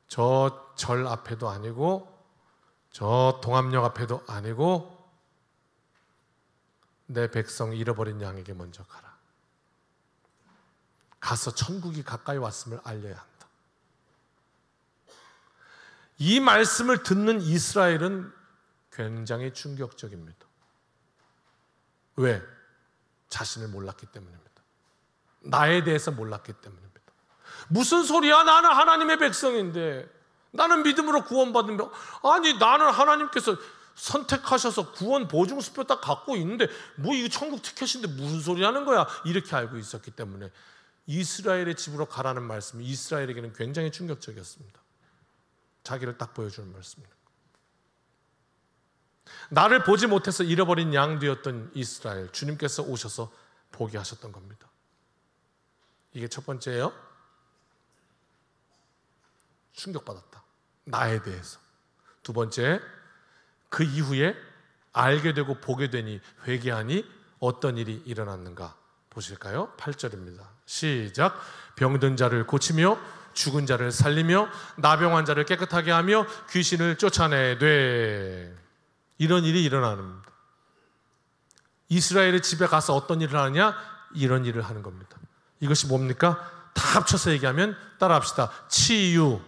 저 절 앞에도 아니고 저 동암역 앞에도 아니고 내 백성 잃어버린 양에게 먼저 가라. 가서 천국이 가까이 왔음을 알려야 한다. 이 말씀을 듣는 이스라엘은 굉장히 충격적입니다. 왜? 자신을 몰랐기 때문입니다. 나에 대해서 몰랐기 때문입니다. 무슨 소리야? 나는 하나님의 백성인데, 나는 믿음으로 구원받은 명. 아니 나는 하나님께서 선택하셔서 구원 보증수표 딱 갖고 있는데 뭐 이거 천국 티켓인데 무슨 소리 하는 거야? 이렇게 알고 있었기 때문에 이스라엘의 집으로 가라는 말씀이 이스라엘에게는 굉장히 충격적이었습니다. 자기를 딱 보여주는 말씀입니다. 나를 보지 못해서 잃어버린 양 되었던 이스라엘, 주님께서 오셔서 보게 하셨던 겁니다. 이게 첫 번째예요. 충격받았다. 나에 대해서. 두 번째, 그 이후에 알게 되고 보게 되니 회개하니 어떤 일이 일어났는가 보실까요? 8절입니다. 시작. 병든 자를 고치며 죽은 자를 살리며 나병한 자를 깨끗하게 하며 귀신을 쫓아내되. 이런 일이 일어납니다. 이스라엘의 집에 가서 어떤 일을 하느냐? 이런 일을 하는 겁니다. 이것이 뭡니까? 다 합쳐서 얘기하면 따라합시다. 치유.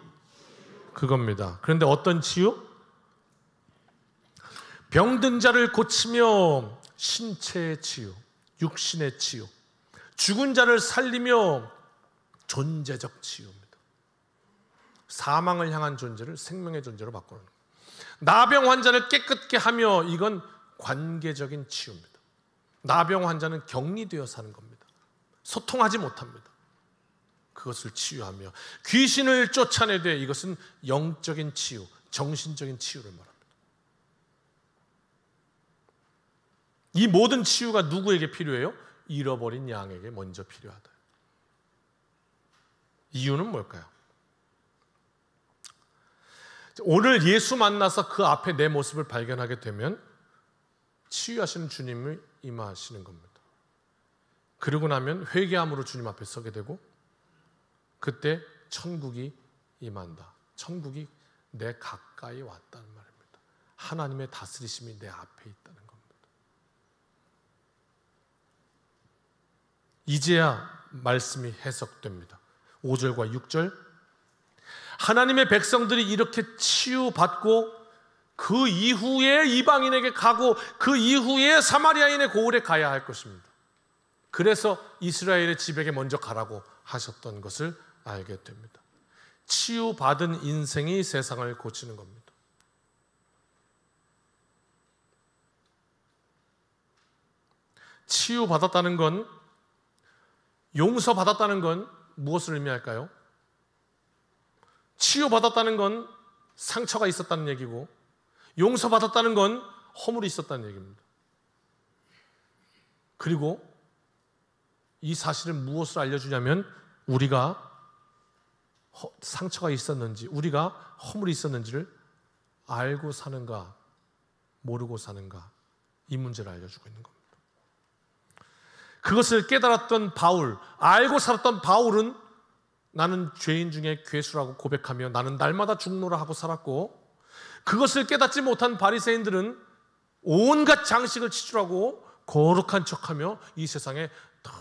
그겁니다. 그런데 어떤 치유? 병든 자를 고치며 신체의 치유, 육신의 치유, 죽은 자를 살리며 존재적 치유입니다. 사망을 향한 존재를 생명의 존재로 바꾸는 거예요. 나병 환자를 깨끗게 하며 이건 관계적인 치유입니다. 나병 환자는 격리되어 사는 겁니다. 소통하지 못합니다. 그것을 치유하며 귀신을 쫓아내되 이것은 영적인 치유, 정신적인 치유를 말합니다. 이 모든 치유가 누구에게 필요해요? 잃어버린 양에게 먼저 필요하다. 이유는 뭘까요? 오늘 예수 만나서 그 앞에 내 모습을 발견하게 되면 치유하시는 주님이 임하시는 겁니다. 그러고 나면 회개함으로 주님 앞에 서게 되고 그때 천국이 임한다. 천국이 내 가까이 왔다는 말입니다. 하나님의 다스리심이 내 앞에 있다는 겁니다. 이제야 말씀이 해석됩니다. 5절과 6절, 하나님의 백성들이 이렇게 치유받고 그 이후에 이방인에게 가고 그 이후에 사마리아인의 고을에 가야 할 것입니다. 그래서 이스라엘의 집에게 먼저 가라고 하셨던 것을 알게 됩니다. 치유받은 인생이 세상을 고치는 겁니다. 치유받았다는 건, 용서받았다는 건 무엇을 의미할까요? 치유받았다는 건 상처가 있었다는 얘기고, 용서받았다는 건 허물이 있었다는 얘기입니다. 그리고 이 사실은 무엇을 알려주냐면 우리가 상처가 있었는지, 우리가 허물이 있었는지를 알고 사는가 모르고 사는가, 이 문제를 알려주고 있는 겁니다. 그것을 깨달았던 바울, 알고 살았던 바울은 나는 죄인 중에 괴수라고 고백하며 나는 날마다 죽노라 하고 살았고, 그것을 깨닫지 못한 바리새인들은 온갖 장식을 치주라고 거룩한 척하며 이 세상에 다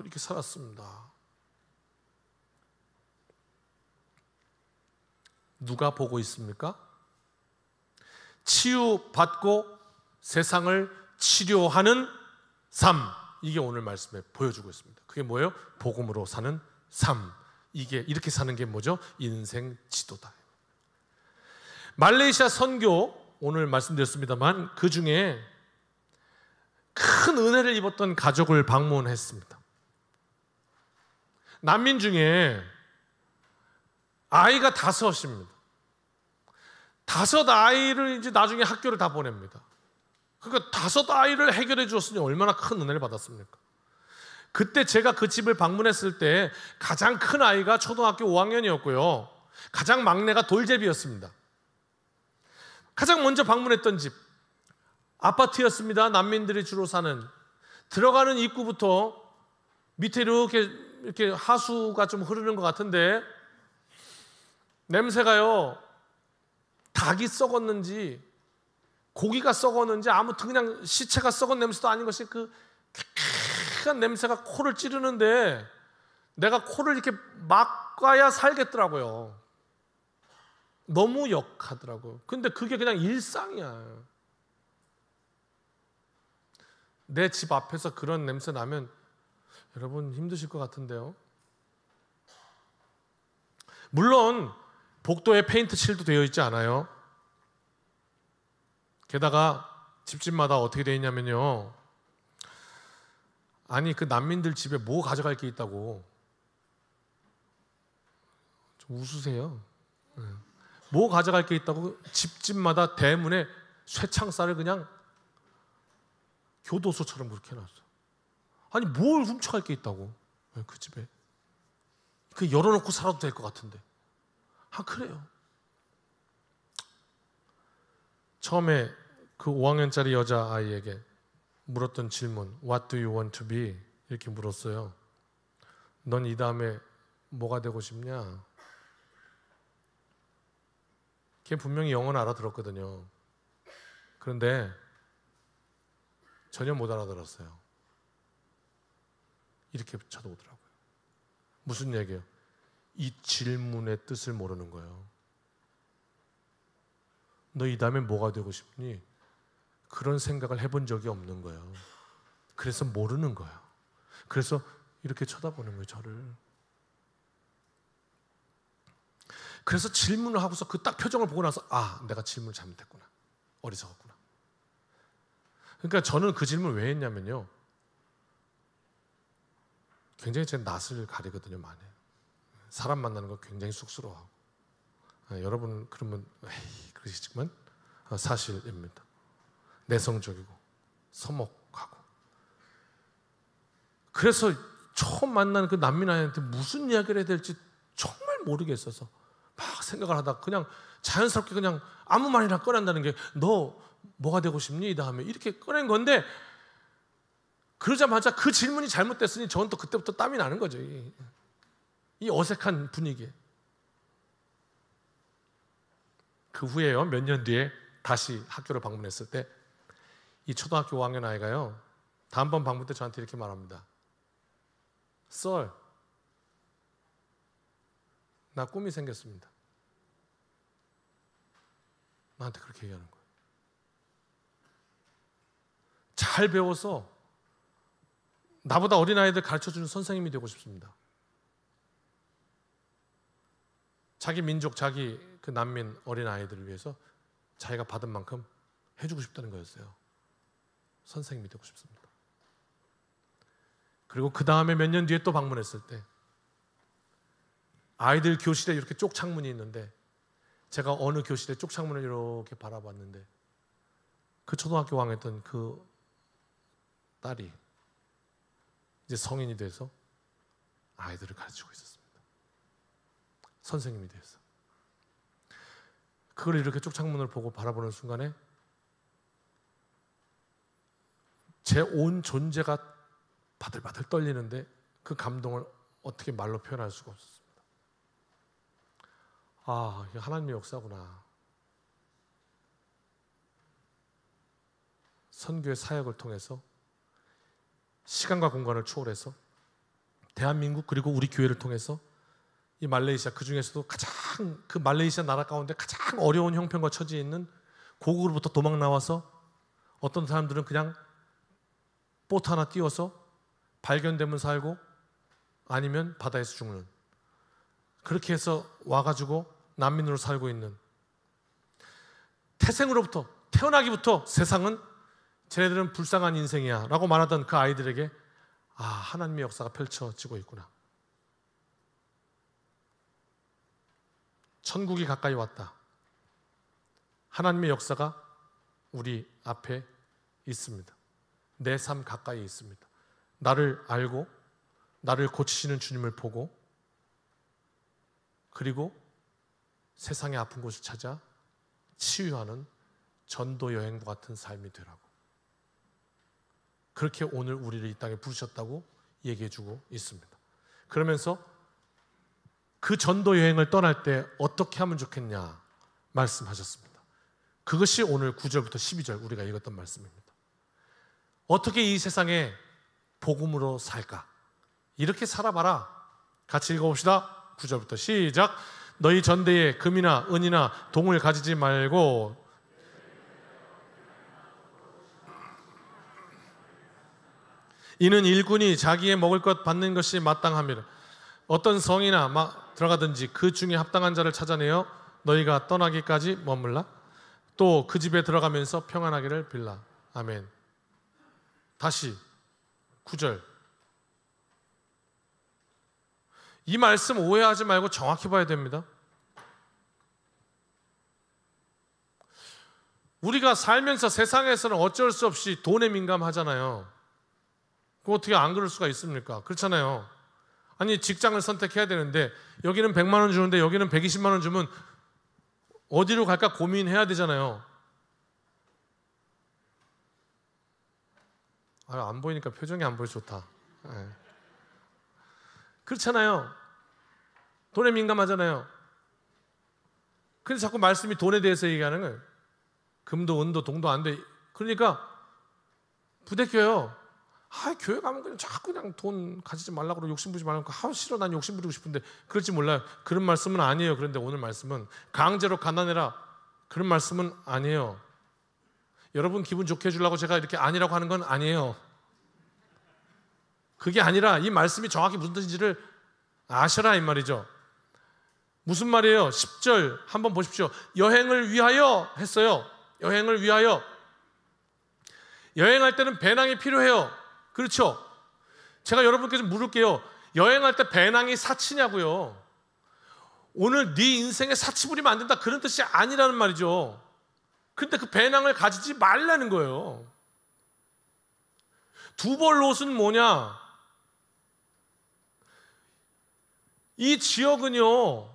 이렇게 살았습니다. 누가 보고 있습니까? 치유받고 세상을 치료하는 삶, 이게 오늘 말씀에 보여주고 있습니다. 그게 뭐예요? 복음으로 사는 삶. 이게 이렇게 사는 게 뭐죠? 인생 지도다. 말레이시아 선교, 오늘 말씀드렸습니다만 그 중에 큰 은혜를 입었던 가족을 방문했습니다. 난민 중에 아이가 5입니다. 5 아이를 이제 나중에 학교를 다 보냅니다. 그러니까 5 아이를 해결해 주었으니 얼마나 큰 은혜를 받았습니까? 그때 제가 그 집을 방문했을 때 가장 큰 아이가 초등학교 5학년이었고요. 가장 막내가 돌제비였습니다. 가장 먼저 방문했던 집, 아파트였습니다. 난민들이 주로 사는. 들어가는 입구부터 밑에 이렇게 하수가 좀 흐르는 것 같은데 냄새가요, 닭이 썩었는지 고기가 썩었는지 아무튼 그냥 시체가 썩은 냄새도 아닌 것이 그 쾌쾌한 냄새가 코를 찌르는데 내가 코를 이렇게 막아야 살겠더라고요. 너무 역하더라고요. 근데 그게 그냥 일상이야. 내 집 앞에서 그런 냄새 나면 여러분 힘드실 것 같은데요. 물론 복도에 페인트 칠도 되어 있지 않아요. 게다가 집집마다 어떻게 되어 있냐면요, 아니 그 난민들 집에 뭐 가져갈 게 있다고 좀 웃으세요. 뭐 가져갈 게 있다고 집집마다 대문에 쇠창살을 그냥 교도소처럼 그렇게 해놨어. 아니 뭘 훔쳐갈 게 있다고 그 집에. 그 열어놓고 살아도 될 것 같은데. 아 그래요. 처음에 그 5학년짜리 여자아이에게 물었던 질문, What do you want to be? 이렇게 물었어요. 넌 이 다음에 뭐가 되고 싶냐? 걔 분명히 영어는 알아들었거든요. 그런데 전혀 못 알아들었어요. 이렇게 쳐다보더라고요. 무슨 얘기예요? 이 질문의 뜻을 모르는 거예요. 너 이 다음에 뭐가 되고 싶니? 그런 생각을 해본 적이 없는 거예요. 그래서 모르는 거예요. 그래서 이렇게 쳐다보는 거예요, 저를. 그래서 질문을 하고서 그 딱 표정을 보고 나서 아, 내가 질문을 잘못했구나. 어리석었구나. 그러니까 저는 그 질문을 왜 했냐면요, 굉장히 제 낯을 가리거든요, 많이. 사람 만나는 거 굉장히 쑥스러워하고 여러분 그러면 그러시지만 사실입니다. 내성적이고 서먹하고 그래서 처음 만난 그 난민 아이한테 무슨 이야기를 해야 될지 정말 모르겠어서 막 생각을 하다가 그냥 자연스럽게 그냥 아무 말이나 꺼낸다는 게 너 뭐가 되고 싶니? 이 다음에 이렇게 꺼낸 건데 그러자마자 그 질문이 잘못됐으니 저는 또 그때부터 땀이 나는 거죠. 이 어색한 분위기에. 그 후에요, 몇 년 뒤에 다시 학교를 방문했을 때 이 초등학교 5학년 아이가요, 다음번 방문 때 저한테 이렇게 말합니다. 썰, 나 꿈이 생겼습니다. 나한테 그렇게 얘기하는 거예요. 잘 배워서 나보다 어린 아이들 가르쳐주는 선생님이 되고 싶습니다. 자기 민족, 자기 그 난민 어린 아이들을 위해서 자기가 받은 만큼 해주고 싶다는 거였어요. 선생님이 되고 싶습니다. 그리고 그 다음에 몇 년 뒤에 또 방문했을 때 아이들 교실에 이렇게 쪽창문이 있는데 제가 어느 교실에 쪽창문을 이렇게 바라봤는데 그 초등학교 5학년 그 딸이 이제 성인이 돼서 아이들을 가르치고 있었습니다. 선생님이 돼서. 그걸 이렇게 쪽창문을 보고 바라보는 순간에 제 온 존재가 바들바들 떨리는데 그 감동을 어떻게 말로 표현할 수가 없었습니다. 아, 이게 하나님의 역사구나. 선교의 사역을 통해서 시간과 공간을 초월해서 대한민국 그리고 우리 교회를 통해서 이 말레이시아, 그 중에서도 가장 그 말레이시아 나라 가운데 가장 어려운 형편과 처지에 있는 고국으로부터 도망 나와서 어떤 사람들은 그냥 보트 하나 띄워서 발견되면 살고 아니면 바다에서 죽는, 그렇게 해서 와가지고 난민으로 살고 있는, 태생으로부터 태어나기부터 세상은 쟤네들은 불쌍한 인생이야 라고 말하던 그 아이들에게 아, 하나님의 역사가 펼쳐지고 있구나. 천국이 가까이 왔다. 하나님의 역사가 우리 앞에 있습니다. 내 삶 가까이 있습니다. 나를 알고 나를 고치시는 주님을 보고 그리고 세상의 아픈 곳을 찾아 치유하는 전도 여행과 같은 삶이 되라고, 그렇게 오늘 우리를 이 땅에 부르셨다고 얘기해주고 있습니다. 그러면서 그 전도 여행을 떠날 때 어떻게 하면 좋겠냐 말씀하셨습니다. 그것이 오늘 9절부터 12절 우리가 읽었던 말씀입니다. 어떻게 이 세상에 복음으로 살까? 이렇게 살아봐라. 같이 읽어봅시다. 9절부터 시작. 너희 전대에 금이나 은이나 동을 가지지 말고 이는 일꾼이 자기의 먹을 것 받는 것이 마땅함이라. 어떤 성이나 들어가든지 그 중에 합당한 자를 찾아내어 너희가 떠나기까지 머물라. 또 그 집에 들어가면서 평안하기를 빌라. 아멘. 다시 9절. 이 말씀 오해하지 말고 정확히 봐야 됩니다. 우리가 살면서 세상에서는 어쩔 수 없이 돈에 민감하잖아요. 그거 어떻게 안 그럴 수가 있습니까? 그렇잖아요. 아니, 직장을 선택해야 되는데 여기는 100만 원 주는데 여기는 120만 원 주면 어디로 갈까 고민해야 되잖아요. 안 보이니까 표정이 안 보여. 좋다. 네. 그렇잖아요. 돈에 민감하잖아요. 근데 자꾸 말씀이 돈에 대해서 얘기하는 거예요. 금도 은도 동도 안 돼. 그러니까 부대껴요. 교회 가면 그냥 자꾸 그냥 돈 가지지 말라고 그러고 욕심부리지 말라고 하고, 싫어, 난 욕심부리고 싶은데. 그럴지 몰라요. 그런 말씀은 아니에요. 그런데 오늘 말씀은 강제로 가난해라, 그런 말씀은 아니에요. 여러분 기분 좋게 해주려고 제가 이렇게 아니라고 하는 건 아니에요. 그게 아니라 이 말씀이 정확히 무슨 뜻인지를 아셔라 이 말이죠. 무슨 말이에요? 10절 한번 보십시오. 여행을 위하여 했어요. 여행을 위하여. 여행할 때는 배낭이 필요해요. 그렇죠? 제가 여러분께 좀 물을게요. 여행할 때 배낭이 사치냐고요? 오늘 네 인생에 사치 부리면 안 된다 그런 뜻이 아니라는 말이죠. 근데 그 배낭을 가지지 말라는 거예요. 두 벌 옷은 뭐냐? 이 지역은요,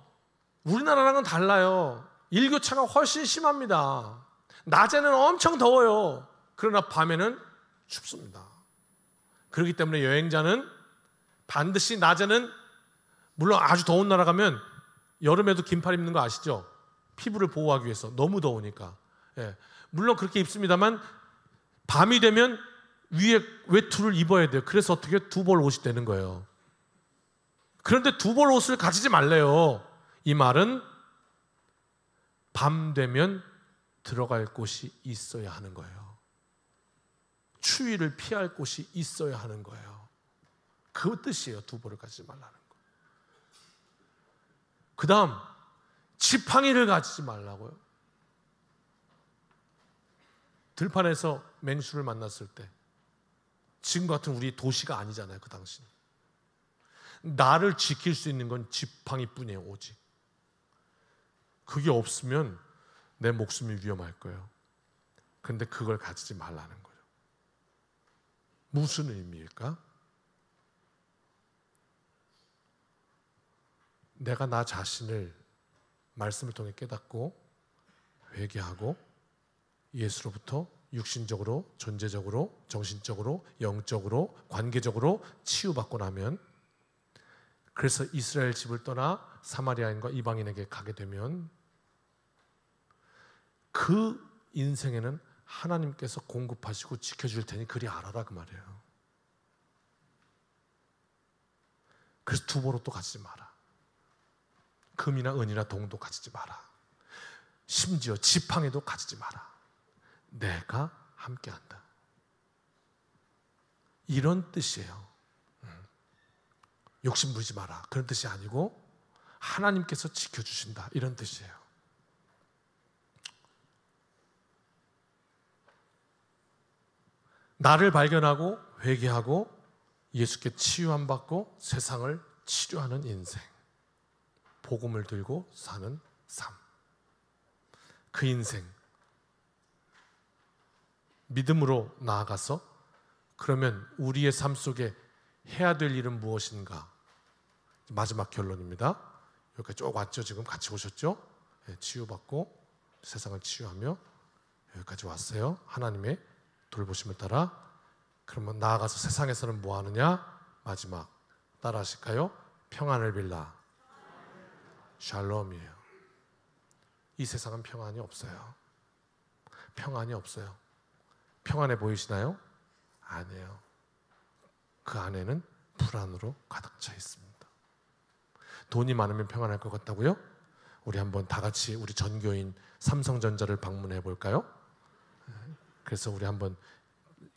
우리나라랑은 달라요. 일교차가 훨씬 심합니다. 낮에는 엄청 더워요. 그러나 밤에는 춥습니다. 그렇기 때문에 여행자는 반드시 낮에는, 물론 아주 더운 나라 가면 여름에도 긴팔 입는 거 아시죠? 피부를 보호하기 위해서. 너무 더우니까. 예. 물론 그렇게 입습니다만 밤이 되면 위에 외투를 입어야 돼요. 그래서 어떻게 두 벌 옷이 되는 거예요. 그런데 두 벌 옷을 가지지 말래요. 이 말은 밤 되면 들어갈 곳이 있어야 하는 거예요. 추위를 피할 곳이 있어야 하는 거예요. 그 뜻이에요. 두 벌을 가지지 말라는 거. 그 다음 지팡이를 가지지 말라고요. 들판에서 맹수를 만났을 때, 지금 같은 우리 도시가 아니잖아요. 그 당시 나를 지킬 수 있는 건 지팡이뿐이에요. 오직 그게 없으면 내 목숨이 위험할 거예요. 근데 그걸 가지지 말라는 거예요. 무슨 의미일까? 내가 나 자신을 말씀을 통해 깨닫고 회개하고 예수로부터 육신적으로, 존재적으로, 정신적으로, 영적으로, 관계적으로 치유받고 나면, 그래서 이스라엘 집을 떠나 사마리아인과 이방인에게 가게 되면 그 인생에는 하나님께서 공급하시고 지켜줄 테니 그리 알아라 그 말이에요. 그래서 두 벌 옷도 가지지 마라. 금이나 은이나 동도 가지지 마라. 심지어 지팡이도 가지지 마라. 내가 함께한다. 이런 뜻이에요. 욕심 부리지 마라 그런 뜻이 아니고 하나님께서 지켜주신다 이런 뜻이에요. 나를 발견하고 회개하고 예수께 치유함 받고 세상을 치료하는 인생, 복음을 들고 사는 삶, 그 인생 믿음으로 나아가서, 그러면 우리의 삶 속에 해야 될 일은 무엇인가? 마지막 결론입니다. 여기까지 쭉 왔죠? 지금 같이 오셨죠? 치유받고 세상을 치유하며 여기까지 왔어요. 하나님의 돌보심을 따라. 그러면 나아가서 세상에서는 뭐 하느냐? 마지막 따라 하실까요? 평안을 빌라. 샬롬이에요. 이 세상은 평안이 없어요. 평안이 없어요. 평안해 보이시나요? 아니에요. 그 안에는 불안으로 가득 차 있습니다. 돈이 많으면 평안할 것 같다고요? 우리 한번 다 같이 우리 전교인 삼성전자를 방문해 볼까요? 그래서 우리 한번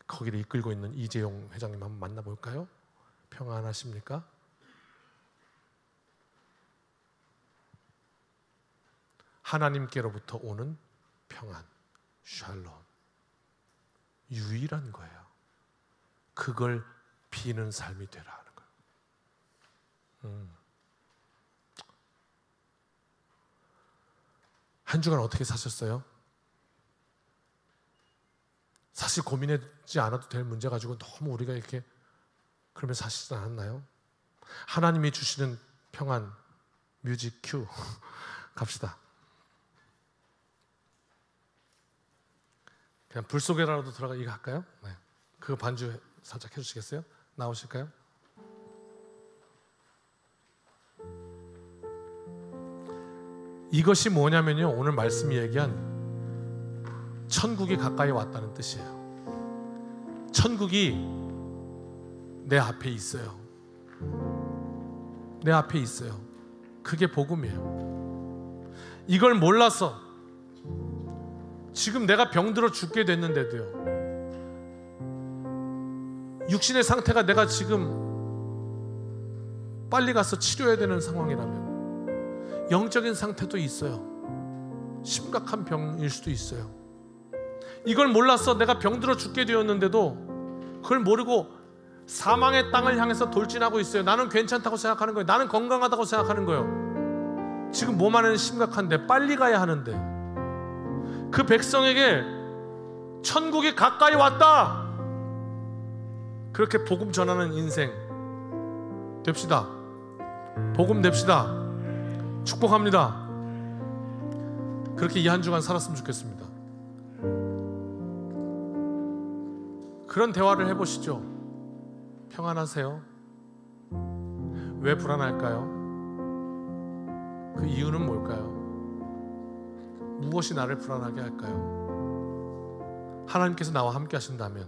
거기를 이끌고 있는 이재용 회장님 한번 만나볼까요? 평안하십니까? 하나님께로부터 오는 평안, 샬롬, 유일한 거예요. 그걸 비는 삶이 되라 하는 거예요. 한 주간 어떻게 사셨어요? 사실 고민하지 않아도 될 문제 가지고 너무 우리가 이렇게 그러면 사시지 않았나요? 하나님이 주시는 평안, 뮤직 큐 갑시다. 그냥 불 속에라도 들어가 이거 할까요? 네. 그거 반주 살짝 해주시겠어요? 나오실까요? 이것이 뭐냐면요, 오늘 말씀이 얘기한 천국이 가까이 왔다는 뜻이에요. 천국이 내 앞에 있어요. 내 앞에 있어요. 그게 복음이에요. 이걸 몰라서 지금 내가 병들어 죽게 됐는데도요, 육신의 상태가 내가 지금 빨리 가서 치료해야 되는 상황이라면 영적인 상태도 있어요. 심각한 병일 수도 있어요. 이걸 몰라서 내가 병들어 죽게 되었는데도 그걸 모르고 사망의 땅을 향해서 돌진하고 있어요. 나는 괜찮다고 생각하는 거예요. 나는 건강하다고 생각하는 거예요. 지금 몸 안에는 심각한데 빨리 가야 하는데 그 백성에게 천국이 가까이 왔다. 그렇게 복음 전하는 인생 됩시다. 복음 됩시다. 축복합니다. 그렇게 이 한 주간 살았으면 좋겠습니다. 그런 대화를 해보시죠. 평안하세요? 왜 불안할까요? 그 이유는 뭘까요? 무엇이 나를 불안하게 할까요? 하나님께서 나와 함께 하신다면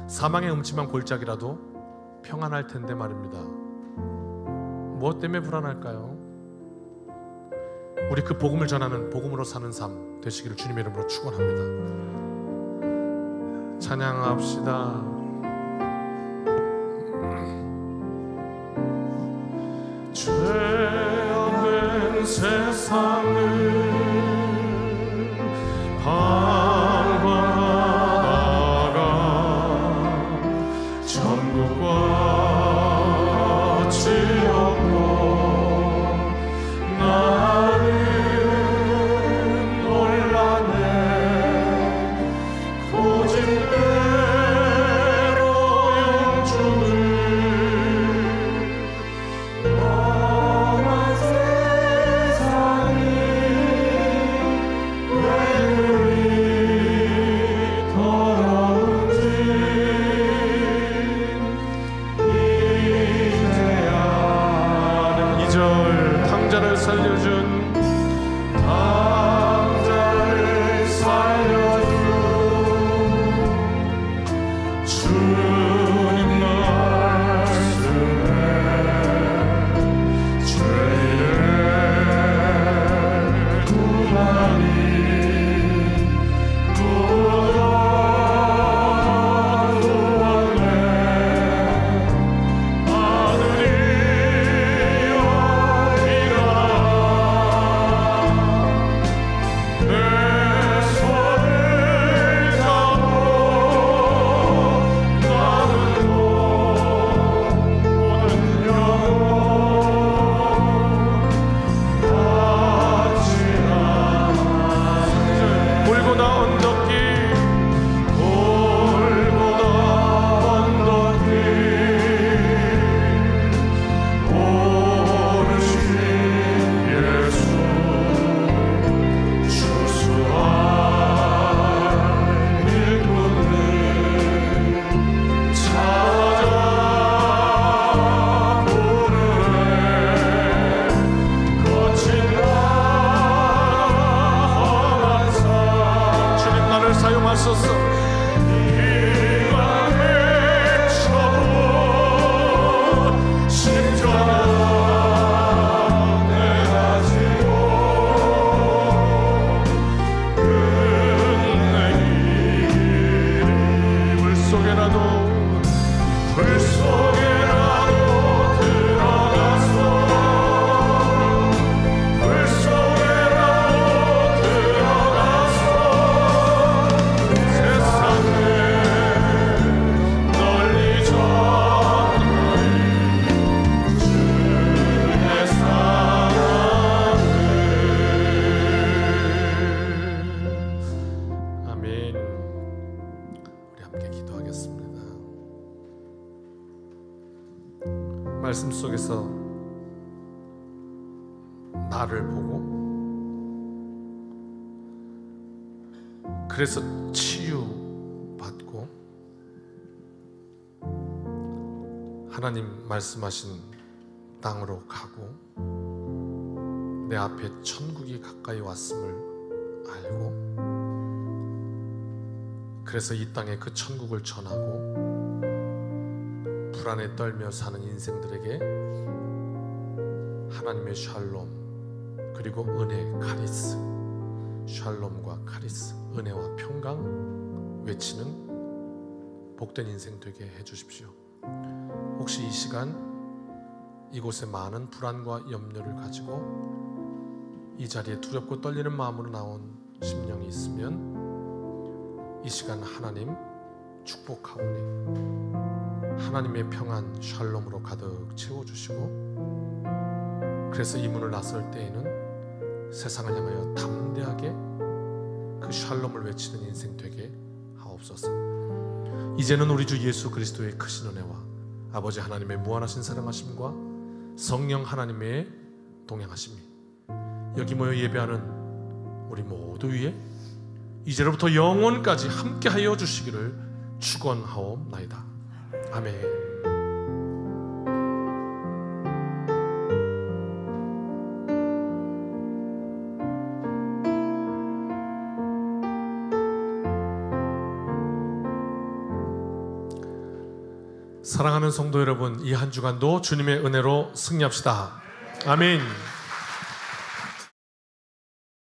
사망의 음침한 골짜기라도 평안할 텐데 말입니다. 무엇 때문에 불안할까요? 우리 그 복음을 전하는 복음으로 사는 삶 되시기를 주님의 이름으로 축원합니다. 찬양합시다. 죄악된 세상을 방황하다가 천국과 지옥도 나는 놀라네. 고집대로 영주를 험한 세상이 왜 그리 더러운지 이제야 2절 탕자를 살려준 탕자를 살려준 주님 말씀에 죄를 구하니 구원해 아들이여 이라 내 손을 잡고 나는 모든 영혼 같이 골고다 언덕길 골고다 언덕길 오르신 예수 추수할 일꾼을 찾아 부르네. 거친 험한 삶 주님 나를 사용하소서. 이가 외쳐본 심정은 내가 지고 끝내 물 속에라도 들어가서 불 속에라도 들어가서 세상에 널리 전하리 주의 사랑을. 아멘. 우리 함께 기도하겠습니다. 말씀 속에서 나를 보고 그래서 치유받고 하나님 말씀하신 땅으로 가고 내 앞에 천국이 가까이 왔음을 알고 그래서 이 땅에 그 천국을 전하고 불안에 떨며 사는 인생들에게 하나님의 샬롬 그리고 은혜 카리스 샬롬과 카리스 은혜와 평강 외치는 복된 인생 되게 해주십시오. 혹시 이 시간 이곳에 많은 불안과 염려를 가지고 이 자리에 두렵고 떨리는 마음으로 나온 심령이 있으면 이 시간 하나님 축복하오니 하나님의 평안 샬롬으로 가득 채워주시고 그래서 이 문을 나설 때에는 세상을 향하여 담대하게 그 샬롬을 외치는 인생 되게 하옵소서. 이제는 우리 주 예수 그리스도의 크신 은혜와 아버지 하나님의 무한하신 사랑하심과 성령 하나님의 동행하심이 여기 모여 예배하는 우리 모두 위에 이제로부터 영원까지 함께하여 주시기를 축원하옵나이다. 아멘. 사랑하는 성도 여러분, 이 한 주간도 주님의 은혜로 승리합시다. 아멘.